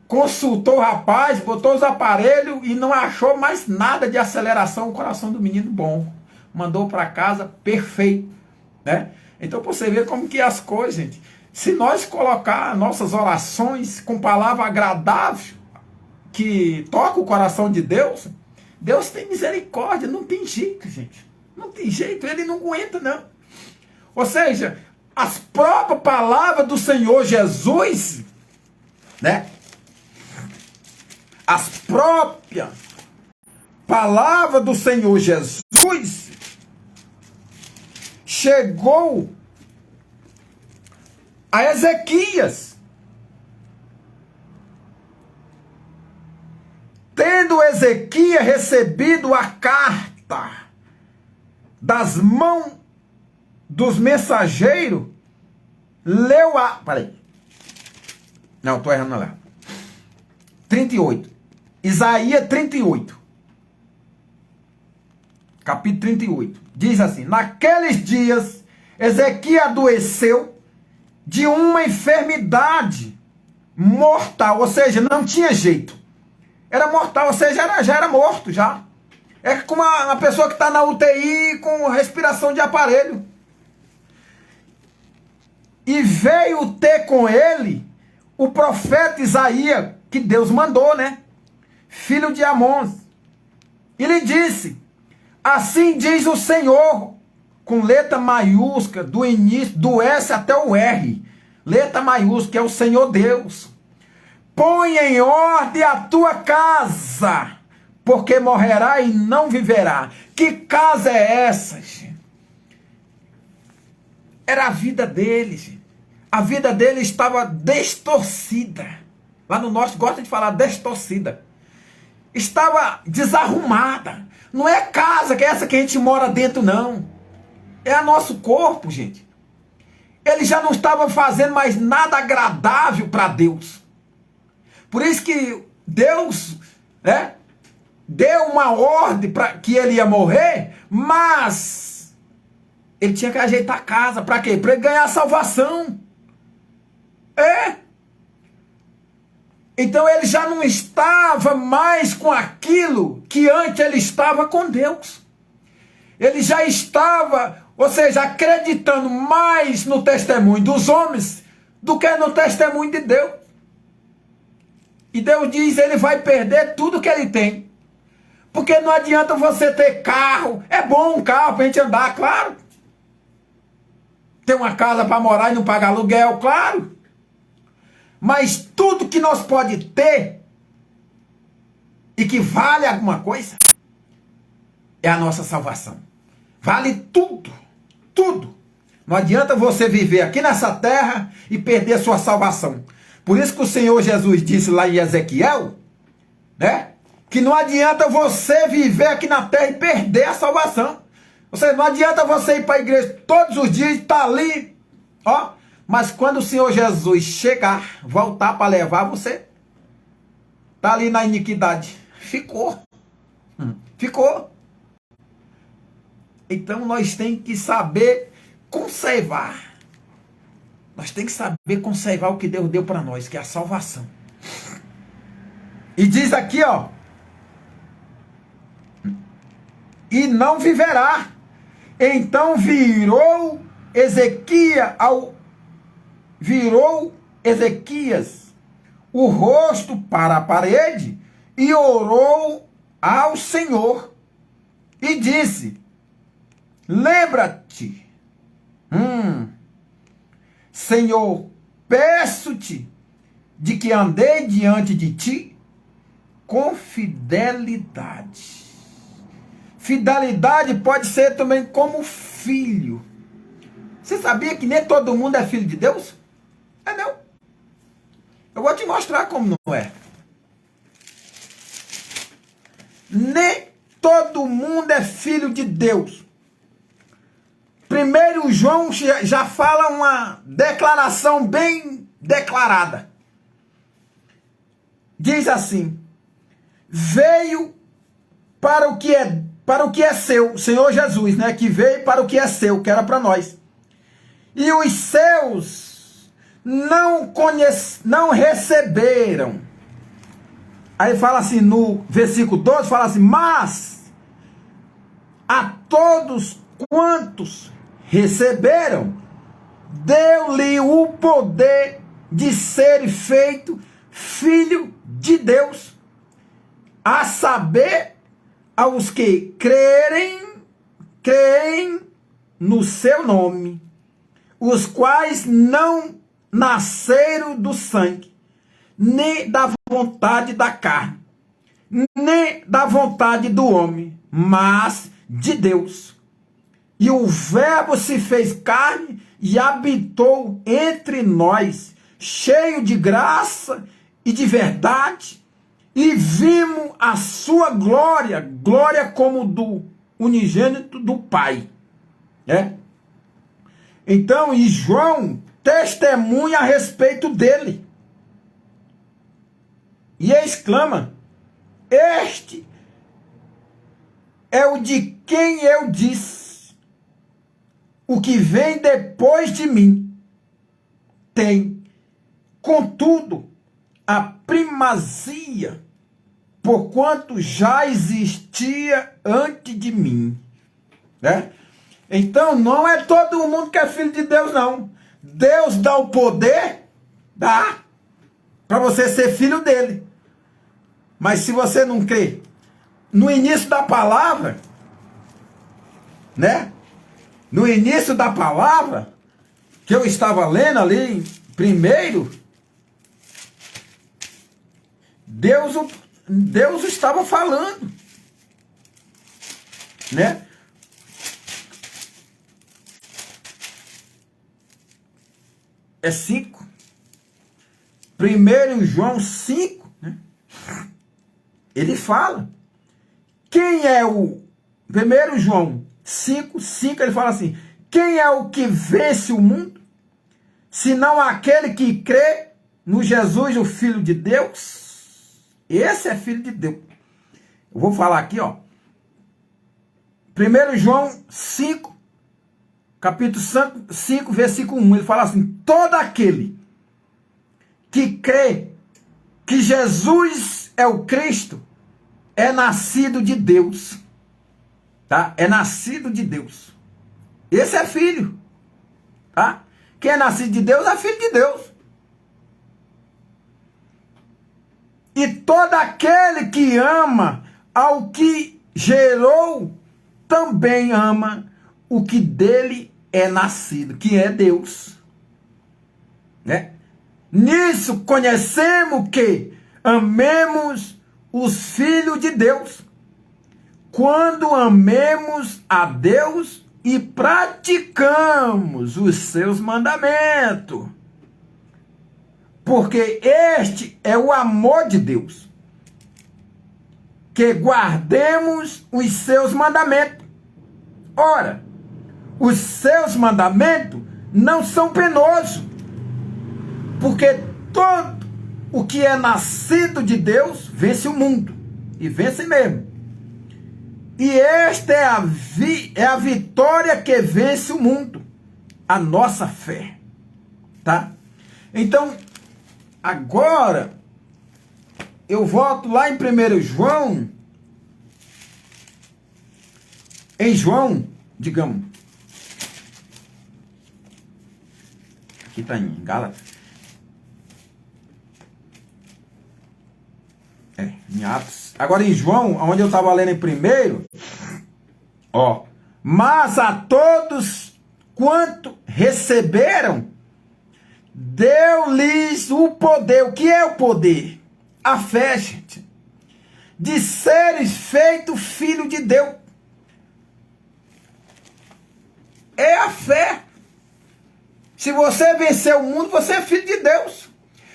consultou o rapaz, botou os aparelhos e não achou mais nada de aceleração, o coração do menino bom. Mandou para casa perfeito, né? Então você vê como que as coisas, gente. Se nós colocar nossas orações com palavra agradável, que toca o coração de Deus, Deus tem misericórdia, não tem jeito, gente. Não tem jeito, ele não aguenta, não. Ou seja, as próprias palavras do Senhor Jesus, né? As próprias palavras do Senhor Jesus chegou a Ezequias. Tendo Ezequias recebido a carta das mãos dos mensageiros, leu a... Peraí. Não, estou errando lá. 38. Isaías 38. Capítulo 38. Diz assim: naqueles dias, Ezequias adoeceu de uma enfermidade mortal, ou seja, não tinha jeito. Era mortal, ou seja, já era morto, já. É como uma pessoa que está na UTI com respiração de aparelho. E veio ter com ele o profeta Isaías, que Deus mandou, né? Filho de Amós. E lhe disse: assim diz o Senhor, com letra maiúscula, do início, do S até o R. Letra maiúscula, que é o Senhor Deus. Põe em ordem a tua casa, porque morrerá e não viverá. Que casa é essa, gente? Era a vida dele, gente. A vida dele estava distorcida. Lá no norte gosta de falar distorcida. Estava desarrumada. Não é casa que é essa que a gente mora dentro, não. É nosso corpo, gente. Ele já não estava fazendo mais nada agradável para Deus. Por isso que Deus, né, deu uma ordem para que ele ia morrer, mas ele tinha que ajeitar a casa. Para quê? Para ele ganhar a salvação. Então ele já não estava mais com aquilo que antes ele estava com Deus. Ele já estava, ou seja, acreditando mais no testemunho dos homens do que no testemunho de Deus. E Deus diz, ele vai perder tudo que ele tem. Porque não adianta você ter carro. É bom um carro para a gente andar, claro. Ter uma casa para morar e não pagar aluguel, claro. Mas tudo que nós pode ter e que vale alguma coisa é a nossa salvação. Vale tudo, tudo. Não adianta você viver aqui nessa terra e perder sua salvação. Por isso que o Senhor Jesus disse lá em Ezequiel, né, que não adianta você viver aqui na terra e perder a salvação. Ou seja, não adianta você ir para a igreja todos os dias e estar ali, ó. Mas quando o Senhor Jesus chegar, voltar para levar você, está ali na iniquidade. Ficou. Ficou. Então nós temos que saber conservar. Nós temos que saber conservar o que Deus deu para nós, que é a salvação. E diz aqui, ó. E não viverá. Então virou Ezequias o rosto para a parede e orou ao Senhor e disse: lembra-te, Senhor, peço-te de que andei diante de ti com fidelidade. Fidelidade pode ser também como filho. Você sabia que nem todo mundo é filho de Deus? É não. Eu vou te mostrar como não é. Nem todo mundo é filho de Deus. Primeiro João já fala uma declaração bem declarada. Diz assim: veio para o que é seu, o Senhor Jesus, né? Que veio para o que é seu, que era para nós. E os seus não receberam. Aí fala assim, no versículo 12, fala assim: mas a todos quantos receberam, deu-lhe o poder de ser feito filho de Deus, a saber, aos que creem no seu nome, os quais não nasceram do sangue, nem da vontade da carne, nem da vontade do homem, mas de Deus. E o Verbo se fez carne e habitou entre nós, cheio de graça e de verdade, e vimos a sua glória, glória como do unigênito do Pai. Então, e João testemunha a respeito dele. E exclama: este é o de quem eu disse, o que vem depois de mim tem, contudo, a primazia, porquanto já existia antes de mim. Então, não é todo mundo que é filho de Deus, não. Deus dá o poder, dá, para você ser filho dele. Mas se você não crê, no início da palavra, no início da palavra, que eu estava lendo ali, primeiro, Deus estava falando, É 5. 1 João 5, ele fala. Quem é o... 1 João 5, ele fala assim: quem é o que vence o mundo, senão aquele que crê no Jesus, o Filho de Deus? Esse é filho de Deus. Eu vou falar aqui, 1 João 5, capítulo 5, versículo 1, ele fala assim: todo aquele que crê que Jesus é o Cristo é nascido de Deus. É nascido de Deus. Esse é filho. Quem é nascido de Deus é filho de Deus. E todo aquele que ama ao que gerou, também ama o que dele é nascido, que é Deus. Nisso conhecemos que amemos os filhos de Deus, quando amemos a Deus e praticamos os seus mandamentos. Porque este é o amor de Deus, que guardemos os seus mandamentos. Ora, os seus mandamentos não são penosos, porque o que é nascido de Deus vence o mundo, e vence mesmo. E esta é a vitória que vence o mundo, a nossa fé, tá? Então, agora, eu volto lá em 1 João, digamos, aqui está em Gálatas, em Atos, agora em João, onde eu estava lendo em primeiro, ó, mas a todos quanto receberam, deu-lhes o poder. O que é o poder? A fé, gente, de seres feito filho de Deus. É a fé. Se você vencer o mundo, você é filho de Deus.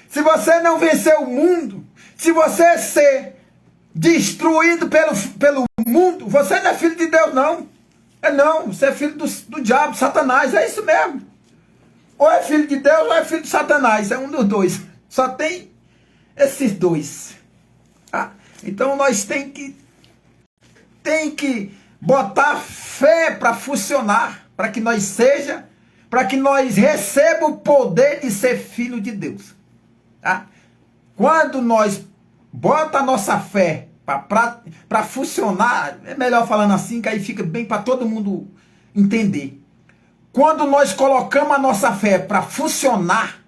Se você não vencer o mundo, se você ser destruído pelo mundo, você não é filho de Deus, não. Não, você é filho do diabo, Satanás, é isso mesmo. Ou é filho de Deus ou é filho de Satanás, é um dos dois. Só tem esses dois. Tá? Então nós tem que botar fé para funcionar, para que nós receba o poder de ser filho de Deus. Tá? Quando nós bota a nossa fé para funcionar, é melhor falando assim, que aí fica bem para todo mundo entender. Quando nós colocamos a nossa fé para funcionar,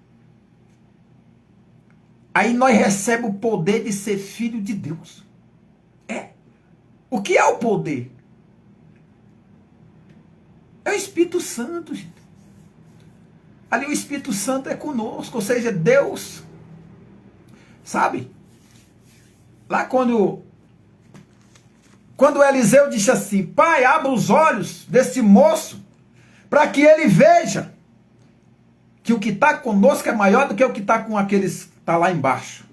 aí nós recebemos o poder de ser filho de Deus. O que é o poder? É o Espírito Santo, gente. Ali o Espírito Santo é conosco, ou seja, Deus, sabe? Lá quando Eliseu disse assim, Pai, abra os olhos desse moço, para que ele veja que o que está conosco é maior do que o que está com aqueles que estão lá embaixo.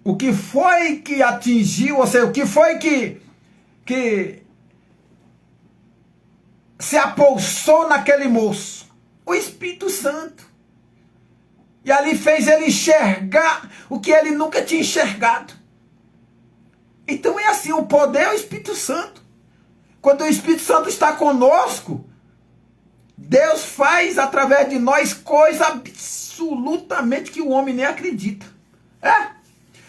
O que foi que atingiu, ou seja, o que foi que se apossou naquele moço? O Espírito Santo. E ali fez ele enxergar o que ele nunca tinha enxergado. Então é assim, o poder é o Espírito Santo. Quando o Espírito Santo está conosco, Deus faz através de nós coisa absolutamente que o homem nem acredita.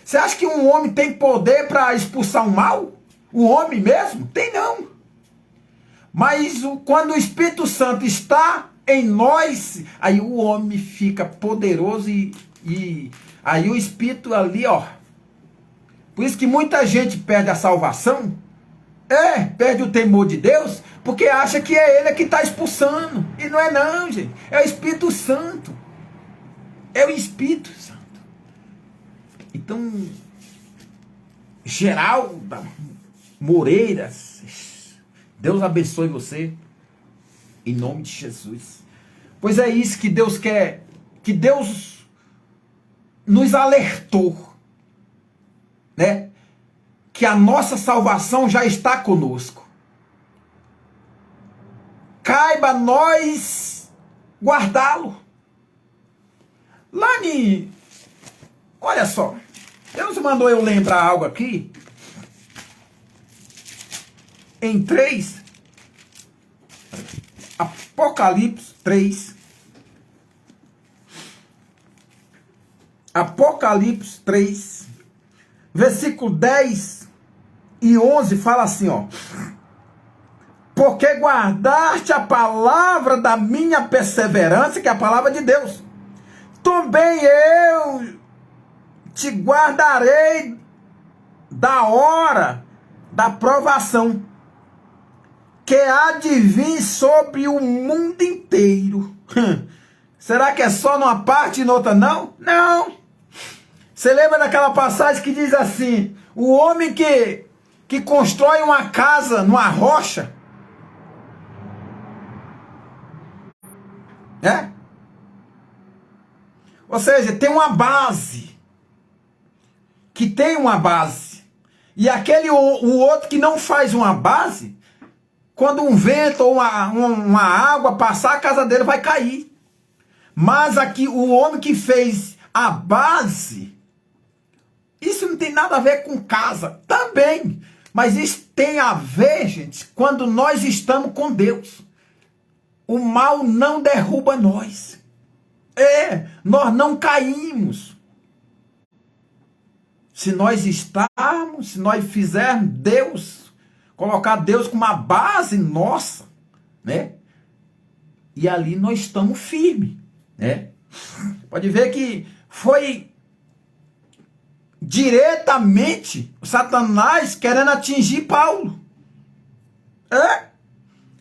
Você acha que um homem tem poder para expulsar o mal? O homem mesmo? Tem não. Mas quando o Espírito Santo está em nós, aí o homem fica poderoso e aí o Espírito ali, ó. Por isso que muita gente perde a salvação, perde o temor de Deus, porque acha que é ele que está expulsando. E não é não, gente. É o Espírito Santo. É o Espírito Santo. Então, Geralda Moreira, Deus abençoe você, em nome de Jesus. Pois é isso que Deus quer, que Deus nos alertou, né? Que a nossa salvação já está conosco. Caiba a nós guardá-lo. Lani, olha só, Deus mandou eu lembrar algo aqui. Em 3, Apocalipse 3. Apocalipse 3, versículo 10 e 11 fala assim, ó. Porque guardaste a palavra da minha perseverança, que é a palavra de Deus, também eu te guardarei da hora da provação, que há de vir sobre o mundo inteiro. Será que é só numa parte e noutra não? Não. Você lembra daquela passagem que diz assim, o homem que constrói uma casa numa rocha, ou seja, tem uma base, que tem uma base, e o outro que não faz uma base, quando um vento ou uma água passar, a casa dele vai cair. Mas aqui o homem que fez a base, isso não tem nada a ver com casa, também. Mas isso tem a ver, gente, quando nós estamos com Deus. O mal não derruba nós. Nós não caímos. Se nós estarmos, se nós fizermos Deus, colocar Deus como uma base nossa, né? E ali nós estamos firmes, né? Pode ver que foi diretamente o Satanás querendo atingir Paulo.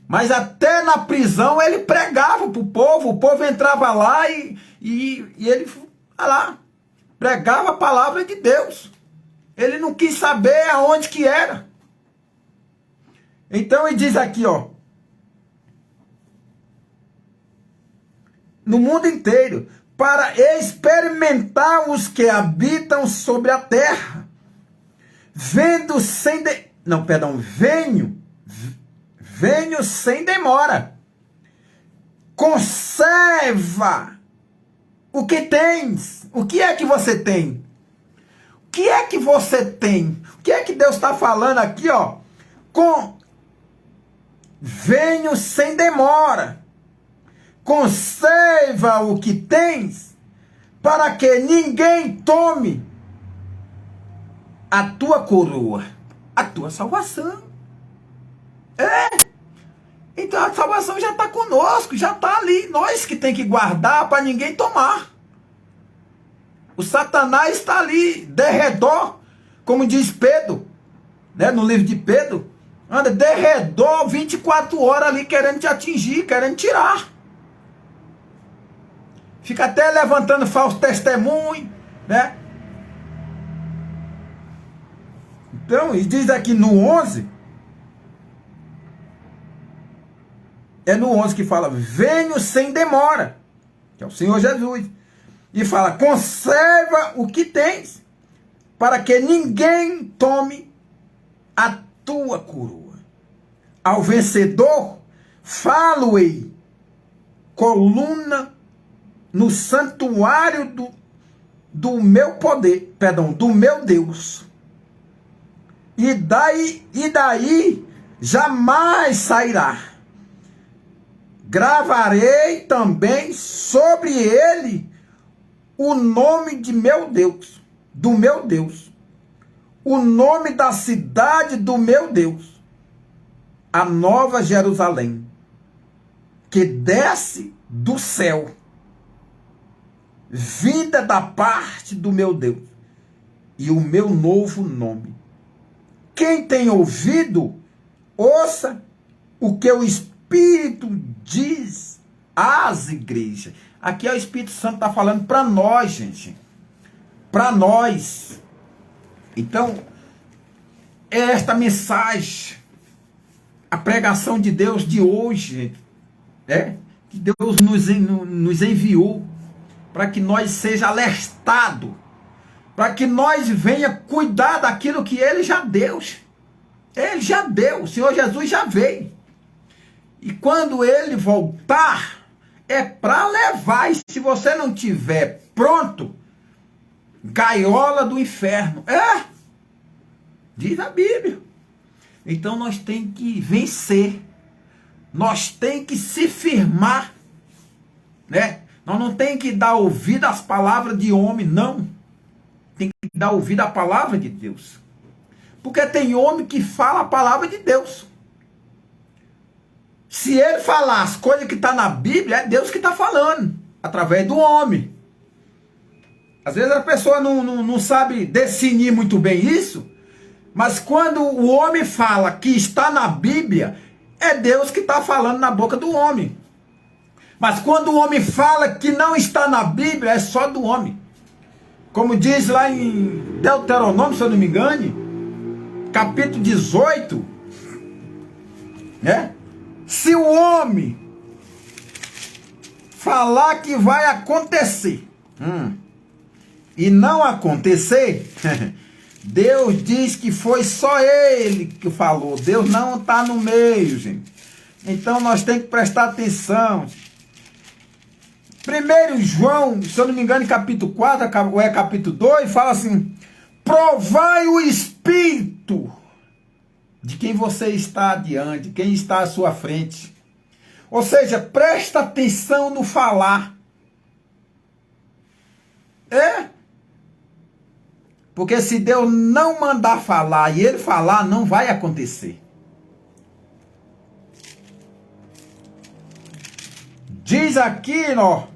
Mas até na prisão ele pregava para o povo entrava lá e ele lá, pregava a palavra de Deus. Ele não quis saber aonde que era. Então ele diz aqui, ó, no mundo inteiro, para experimentar os que habitam sobre a terra, venho sem demora. Conserva o que tens. O que é que você tem? O que é que você tem? O que é que Deus está falando aqui, ó? Venho sem demora. Conserva o que tens, para que ninguém tome a tua coroa, a tua salvação. Então a salvação já está conosco, já está ali. Nós que tem que guardar para ninguém tomar. O Satanás está ali, derredor, como diz Pedro, né, no livro de Pedro, anda derredor 24 horas ali querendo te atingir, querendo tirar. Fica até levantando falso testemunho, né? Então, e diz aqui no 11, é no 11 que fala, venho sem demora, que é o Senhor Jesus. E fala, conserva o que tens, para que ninguém tome a tua coroa. Ao vencedor, falo-ei, coluna no santuário do meu poder, do meu Deus. E daí jamais sairá. Gravarei também sobre ele o nome de meu Deus, do meu Deus, o nome da cidade do meu Deus, a nova Jerusalém, que desce do céu, vinda da parte do meu Deus, e o meu novo nome. Quem tem ouvido, ouça o que o Espírito diz às igrejas. Aqui é o Espírito Santo está falando para nós, gente. Para nós. Então, é esta mensagem, a pregação de Deus de hoje, que Deus nos enviou, para que nós seja alertado, para que nós venha cuidar daquilo que Ele já deu. Ele já deu, o Senhor Jesus já veio. E quando Ele voltar, é para levar. E se você não tiver pronto, gaiola do inferno. Diz a Bíblia. Então nós temos que vencer. Nós temos que se firmar. Né? Nós não temos que dar ouvido às palavras de homem, não. Tem que dar ouvido à palavra de Deus. Porque tem homem que fala a palavra de Deus. Se ele falar as coisas que estão na Bíblia, é Deus que está falando, através do homem. Às vezes a pessoa não sabe definir muito bem isso, mas quando o homem fala que está na Bíblia, é Deus que está falando na boca do homem. Mas quando o homem fala que não está na Bíblia, é só do homem. Como diz lá em Deuteronômio, se eu não me engane, capítulo 18, né? Se o homem falar que vai acontecer, e não acontecer, Deus diz que foi só ele que falou. Deus não está no meio, gente. Então nós temos que prestar atenção. 1 João, se eu não me engano, em capítulo 4, ou é capítulo 2, fala assim: provai o espírito de quem você está adiante, quem está à sua frente. Ou seja, presta atenção no falar. Porque se Deus não mandar falar e ele falar, não vai acontecer. Diz aqui, ó,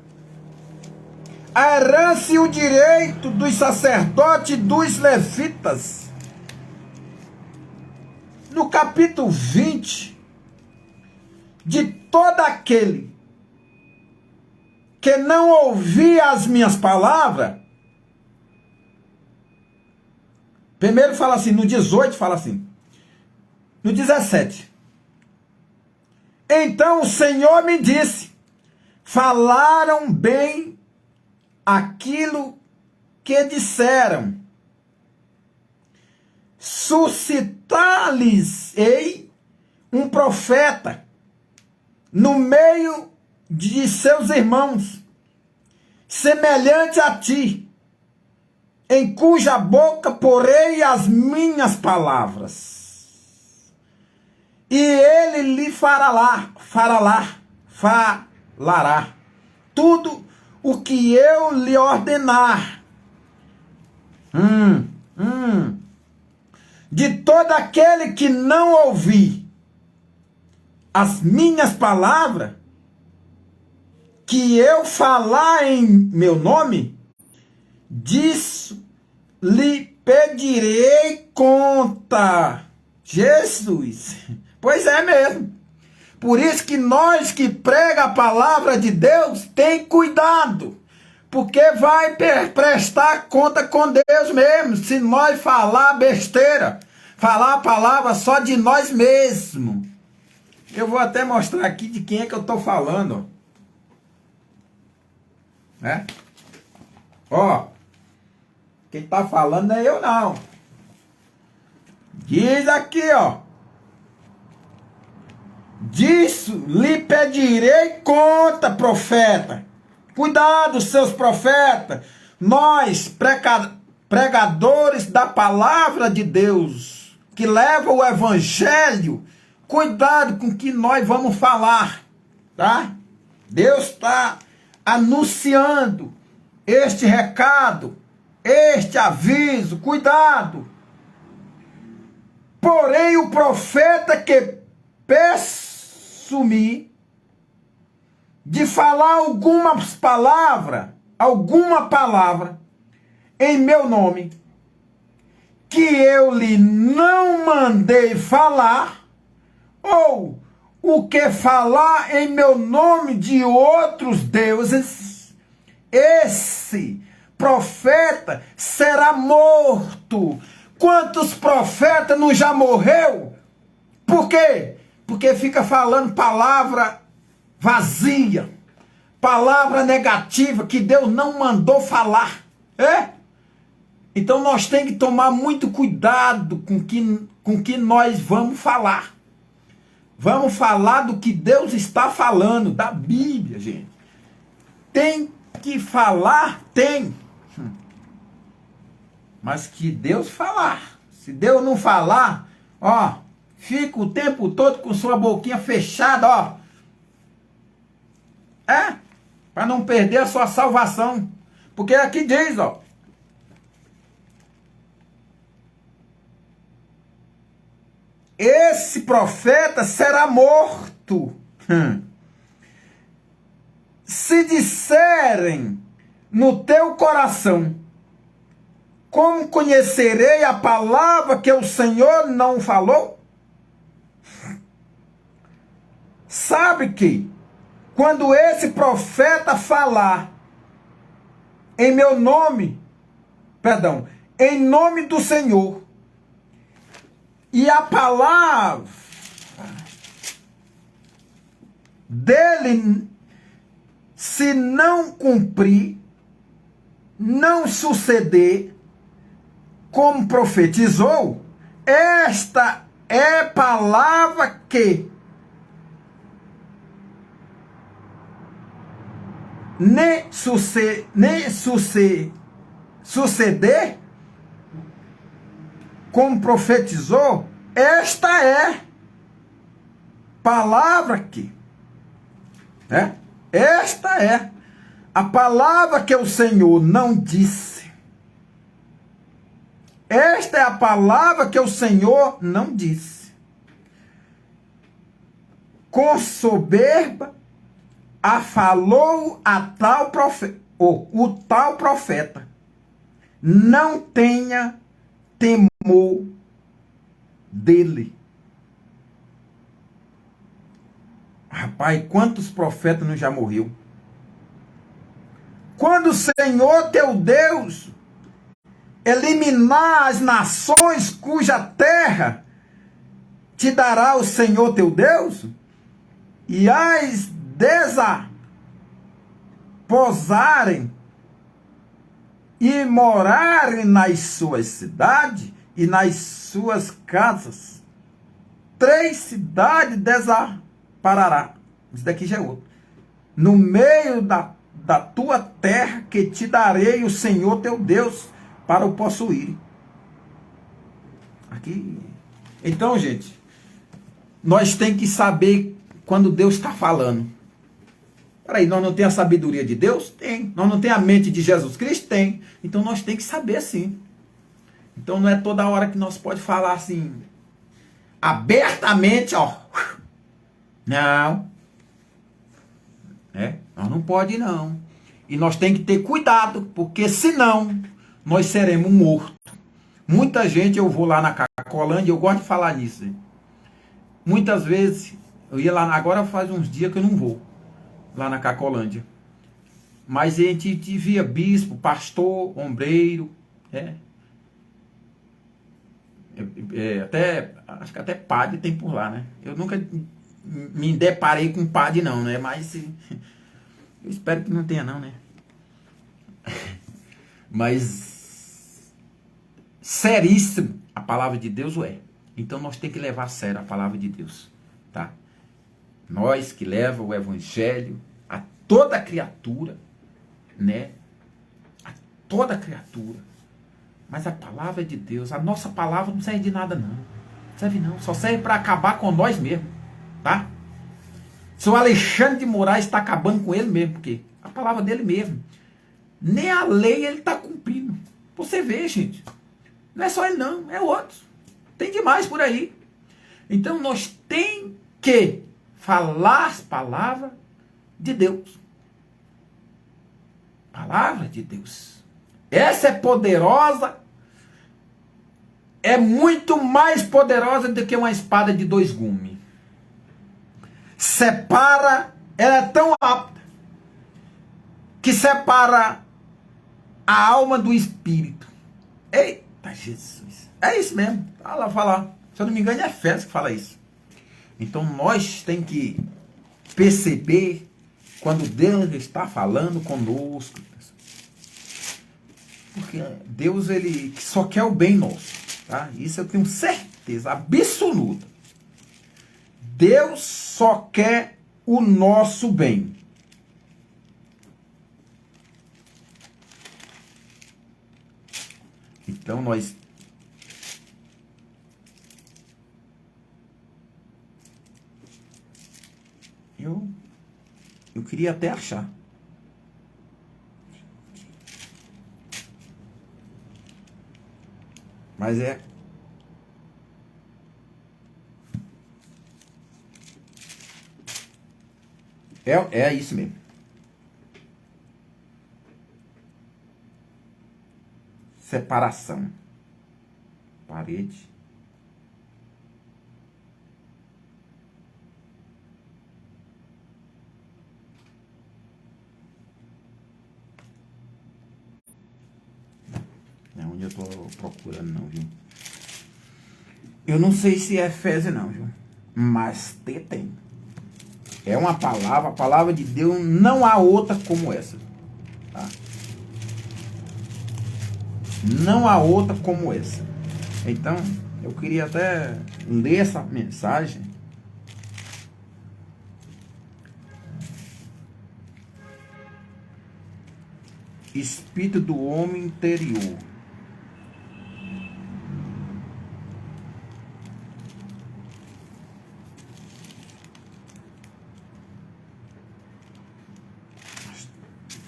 a herança e o direito dos sacerdotes e dos levitas. No capítulo 20, de todo aquele que não ouvia as minhas palavras. Primeiro fala assim, no 18 fala assim. No 17. Então o Senhor me disse: falaram bem aquilo que disseram. Suscitar-lhes-ei um profeta no meio de seus irmãos, semelhante a ti, em cuja boca porei as minhas palavras. E ele lhe falará tudo o que eu lhe ordenar. De todo aquele que não ouvir as minhas palavras, que eu falar em meu nome, disso lhe pedirei conta. Jesus, pois é mesmo. Por isso que nós que prega a palavra de Deus, tem cuidado, porque vai prestar conta com Deus mesmo, se nós falar besteira, falar a palavra só de nós mesmos. Eu vou até mostrar aqui de quem é que eu estou falando. Ó, quem está falando não é eu não. Diz aqui, ó. Disso lhe pedirei conta, profeta. Cuidado, seus profetas. Nós, pregadores da palavra de Deus, que levam o evangelho, cuidado com o que nós vamos falar, tá? Deus está anunciando este recado, este aviso, cuidado. Porém, o profeta que presumir de falar alguma palavra em meu nome, que eu lhe não mandei falar, ou o que falar em meu nome de outros deuses, esse profeta será morto. Quantos profetas não já morreu? Por quê? Porque fica falando palavra vazia, palavra negativa que Deus não mandou falar. Então nós temos que tomar muito cuidado com que nós vamos falar. Vamos falar do que Deus está falando, da Bíblia, gente. Tem que falar, tem. Mas que Deus falar. Se Deus não falar, ó, fica o tempo todo com sua boquinha fechada, ó. Para não perder a sua salvação. Porque aqui diz, ó. Esse profeta será morto. Se disserem no teu coração: como conhecerei a palavra que o Senhor não falou? Sabe que quando esse profeta falar em meu nome, em nome do Senhor, e a palavra dele se não cumprir, não suceder como profetizou, esta é palavra que suceder como profetizou, esta é palavra aqui. Esta é a palavra que o Senhor não disse. Esta é a palavra que o Senhor não disse. Com soberba falou a tal profeta, o tal profeta. Não tenha temor dele. Rapaz, quantos profetas não já morreu? Quando o Senhor teu Deus eliminar as nações cuja terra te dará o Senhor teu Deus, e as desaposarem e morarem nas suas cidades e nas suas casas, 3 cidades desamparará. Isso daqui já é outro. No meio da tua terra que te darei o Senhor teu Deus para o possuir. Aqui. Então, gente, nós temos que saber quando Deus está falando. Peraí, nós não temos a sabedoria de Deus? Tem. Nós não temos a mente de Jesus Cristo? Tem. Então nós temos que saber sim. Então não é toda hora que nós podemos falar assim, abertamente, ó. Não. Nós não pode não. E nós temos que ter cuidado, porque senão nós seremos mortos. Muita gente, eu vou lá na Cacolândia, eu gosto de falar nisso. Hein? Muitas vezes, eu ia lá, agora faz uns dias que eu não vou lá na Cacolândia. Mas a gente via bispo, pastor, ombreiro, acho que até padre tem por lá, né? Eu nunca me deparei com padre não, né? Mas eu espero que não tenha não, né? Mas seríssimo a palavra de Deus é. Então nós temos que levar a sério a palavra de Deus, tá? Nós que leva o evangelho a toda criatura, né? A toda criatura. Mas a palavra de Deus, a nossa palavra não serve de nada não. Não serve não, só serve para acabar com nós mesmos, tá? Seu Alexandre de Moraes está acabando com ele mesmo, porque a palavra dele mesmo. Nem a lei ele está cumprindo. Você vê, gente. Não é só ele não, é outros. Tem demais por aí. Então nós tem que falar as palavras de Deus. Palavra de Deus. Essa é poderosa. É muito mais poderosa do que uma espada de 2 gumes. Separa, ela é tão apta que separa a alma do espírito. Eita Jesus. É isso mesmo. Fala. Se eu não me engano, é Efésios que fala isso. Então nós temos que perceber quando Deus está falando conosco. Porque Deus, ele só quer o bem nosso. Tá? Isso eu tenho certeza absoluta. Deus só quer o nosso bem. Então nós eu queria até achar. Mas é isso mesmo. Separação. Parede. Não é onde eu tô procurando não, viu? Eu não sei se é Efésios não, viu? Mas tem. É uma palavra, a palavra de Deus, não há outra como essa. Tá? Não há outra como essa. Então, eu queria até ler essa mensagem. espírito do homem interior.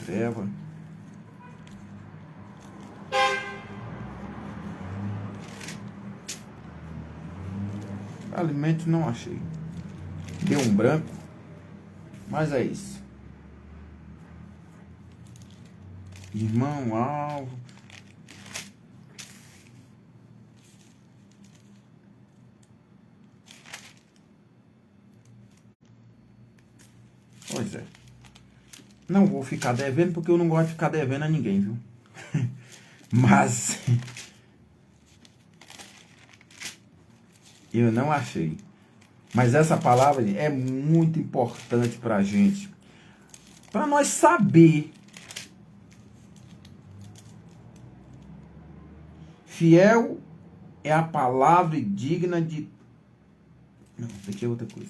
Treva. Alimento não achei. Deu um branco. Mas é isso. Irmão alvo. Pois é. Não vou ficar devendo porque eu não gosto de ficar devendo a ninguém, viu? Mas eu não achei. Mas essa palavra é muito importante para a gente. Para nós saber. Fiel é a palavra digna de... Não, isso aqui é outra coisa.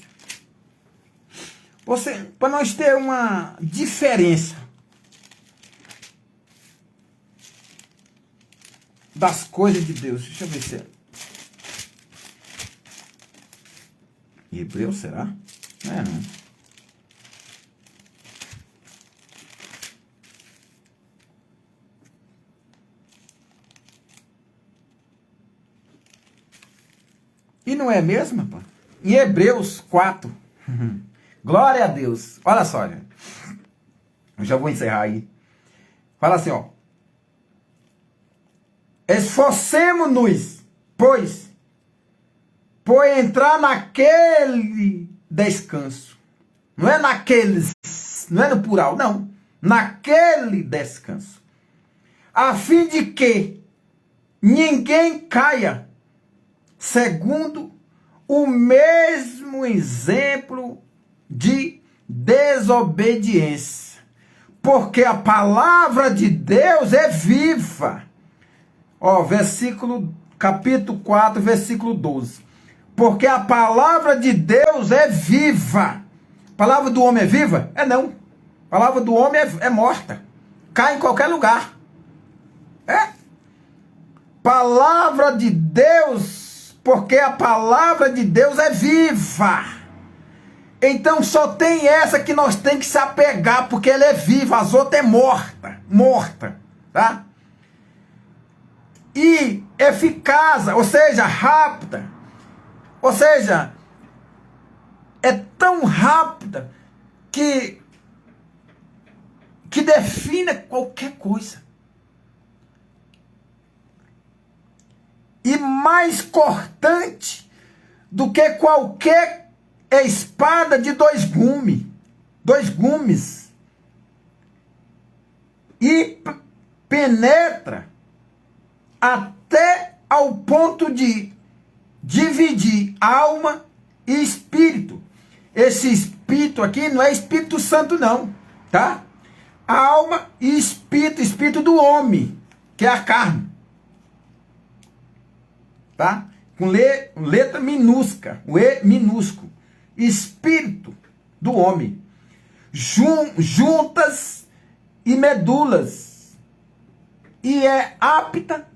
Para nós ter uma diferença das coisas de Deus. Deixa eu ver se é. Hebreu, será? Não é, não. E não é mesmo, pô? Em Hebreus 4. Glória a Deus. Olha só, gente. Eu já vou encerrar aí. Fala assim, ó. Esforcemo-nos, pois, por entrar naquele descanso. Não é naqueles, não é no plural, não. Naquele descanso. A fim de que ninguém caia segundo o mesmo exemplo de desobediência. Porque a palavra de Deus é viva. Ó, capítulo 4, versículo 12. Porque a palavra de Deus é viva. A palavra do homem é viva? É não. A palavra do homem é morta. Cai em qualquer lugar. É? Palavra de Deus, porque a palavra de Deus é viva. Então só tem essa que nós temos que se apegar, porque ela é viva, as outras é morta, tá? E eficaz, ou seja, rápida, ou seja, é tão rápida que define qualquer coisa. E mais cortante do que qualquer espada de dois gumes, e penetra até ao ponto de dividir alma e espírito. Esse espírito aqui não é Espírito Santo não, tá? Alma e espírito do homem, que é a carne. Tá? Com letra minúscula, o E minúsculo. Espírito do homem. Juntas e medulas. E é apta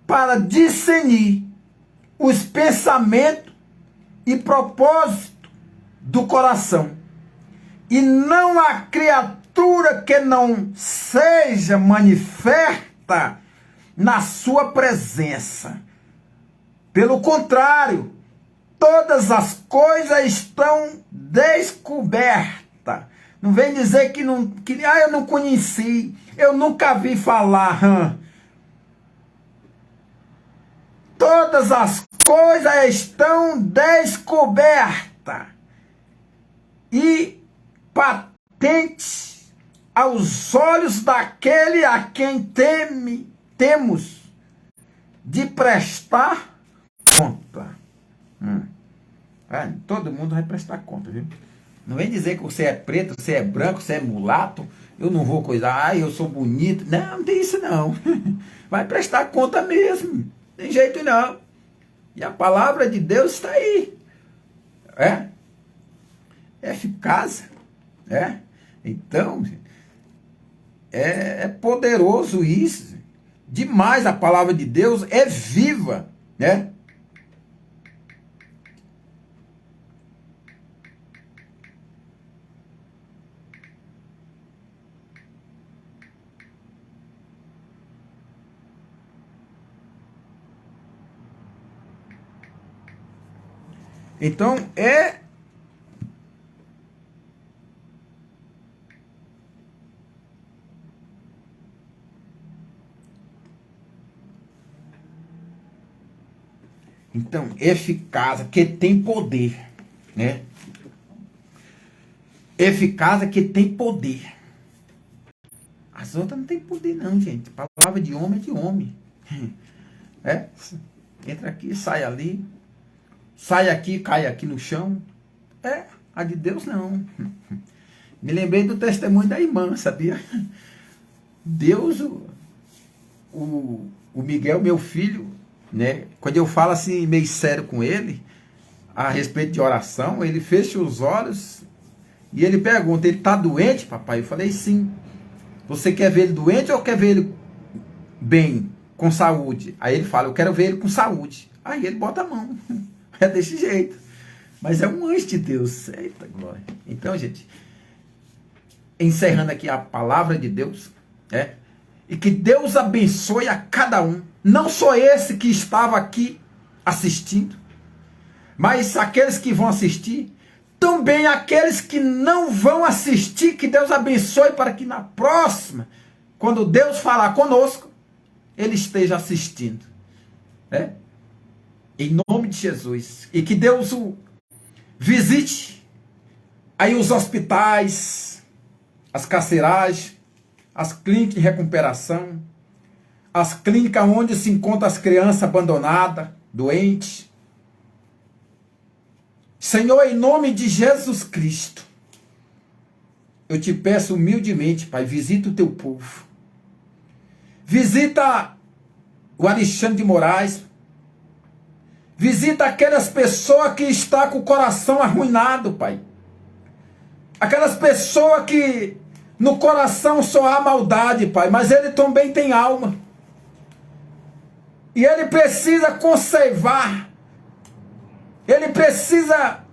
para discernir os pensamentos e propósitos do coração. E não há criatura que não seja manifesta na sua presença. Pelo contrário, todas as coisas estão descobertas. Não vem dizer que eu não conheci, eu nunca vi falar. Todas as coisas estão descobertas e patentes aos olhos daquele a quem temos de prestar conta. Todo mundo vai prestar conta, viu? Não vem dizer que você é preto, você é branco, você é mulato, eu não vou coisar, eu sou bonito. Não, não tem isso não. Vai prestar conta mesmo. Tem jeito não. E a palavra de Deus está aí. É eficaz. Então, É poderoso isso. Demais, a palavra de Deus é viva, né? Então, eficaz, que tem poder, né? Eficaz, que tem poder. As outras não tem poder não, gente. Palavra de homem é de homem. Entra aqui, sai ali. Sai aqui, cai aqui no chão. A de Deus não. Me lembrei do testemunho da irmã, sabia? Deus, o Miguel, meu filho, né? Quando eu falo assim, meio sério com ele, a respeito de oração, ele fecha os olhos e ele pergunta, ele está doente, papai? Eu falei, sim. Você quer ver ele doente ou quer ver ele bem, com saúde? Aí ele fala, eu quero ver ele com saúde. Aí ele bota a mão. É desse jeito. Mas é um anjo de Deus. Eita glória. Então, gente, encerrando aqui a palavra de Deus, e que Deus abençoe a cada um. Não só esse que estava aqui assistindo, mas aqueles que vão assistir, também aqueles que não vão assistir, que Deus abençoe para que na próxima, quando Deus falar conosco, ele esteja assistindo. Em nome de Jesus. E que Deus o visite aí os hospitais, as carceragens, as clínicas de recuperação, as clínicas onde se encontram as crianças abandonadas, doentes. Senhor, em nome de Jesus Cristo, eu te peço humildemente, Pai, visita o teu povo. Visita o Alexandre de Moraes. Visita aquelas pessoas que estão com o coração arruinado, Pai. Aquelas pessoas que no coração só há maldade, Pai, mas ele também tem alma. E ele precisa conservar. Ele precisa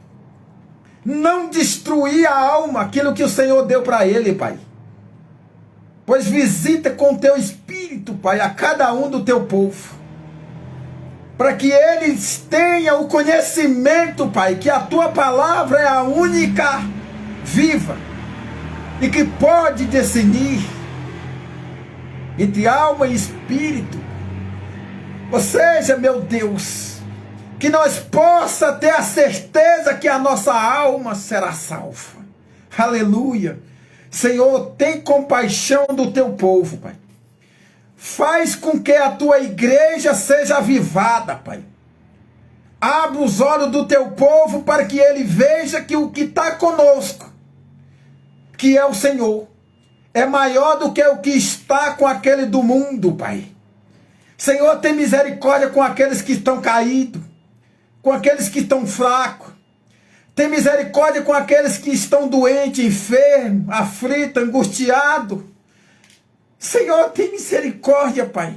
não destruir a alma, aquilo que o Senhor deu para ele, Pai. Pois visita com o teu Espírito, Pai, a cada um do teu povo. Para que eles tenham o conhecimento, Pai, que a tua palavra é a única viva e que pode discernir entre alma e espírito. Ou seja, meu Deus, que nós possa ter a certeza que a nossa alma será salva. Aleluia. Senhor, tem compaixão do teu povo, Pai. Faz com que a tua igreja seja avivada, Pai. Abre os olhos do teu povo para que ele veja que o que está conosco, que é o Senhor, é maior do que o que está com aquele do mundo, Pai. Senhor, tem misericórdia com aqueles que estão caídos, com aqueles que estão fracos. Tem misericórdia com aqueles que estão doentes, enfermos, aflitos, angustiados. Senhor, tem misericórdia, Pai.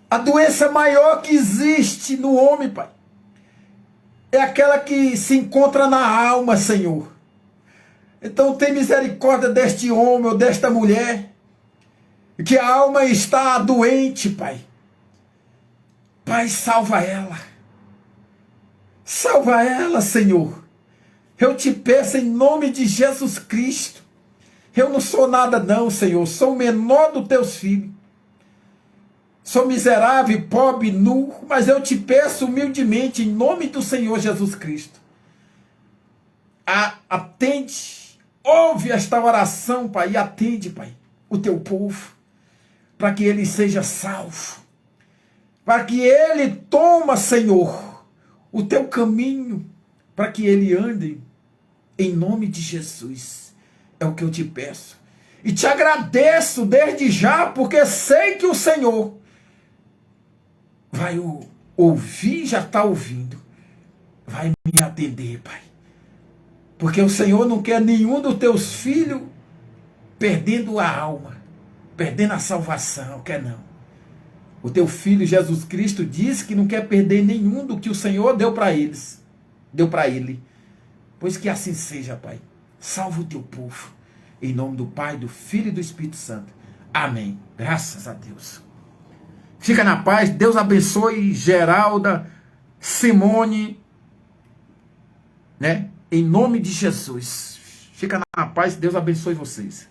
A doença maior que existe no homem, Pai, é aquela que se encontra na alma, Senhor. Então tem misericórdia deste homem ou desta mulher, que a alma está doente, Pai. Pai, salva ela. Salva ela, Senhor. Eu te peço em nome de Jesus Cristo. Eu não sou nada não, Senhor. Sou o menor dos teus filhos. Sou miserável, pobre, nu. Mas eu te peço humildemente, em nome do Senhor Jesus Cristo. Atende. Ouve esta oração, Pai. E atende, Pai, o teu povo. Para que ele seja salvo. Para que ele toma, Senhor, o teu caminho. Para que ele ande em nome de Jesus. É o que eu te peço. E te agradeço desde já, porque sei que o Senhor vai ouvir, já está ouvindo. Vai me atender, Pai. Porque o Senhor não quer nenhum dos teus filhos perdendo a alma, perdendo a salvação, quer não. O teu filho Jesus Cristo disse que não quer perder nenhum do que o Senhor deu para eles. Deu para ele. Pois que assim seja, Pai. Salva o teu povo. Em nome do Pai, do Filho e do Espírito Santo. Amém. Graças a Deus. Fica na paz. Deus abençoe Geralda, Simone, né? Em nome de Jesus. Fica na paz. Deus abençoe vocês.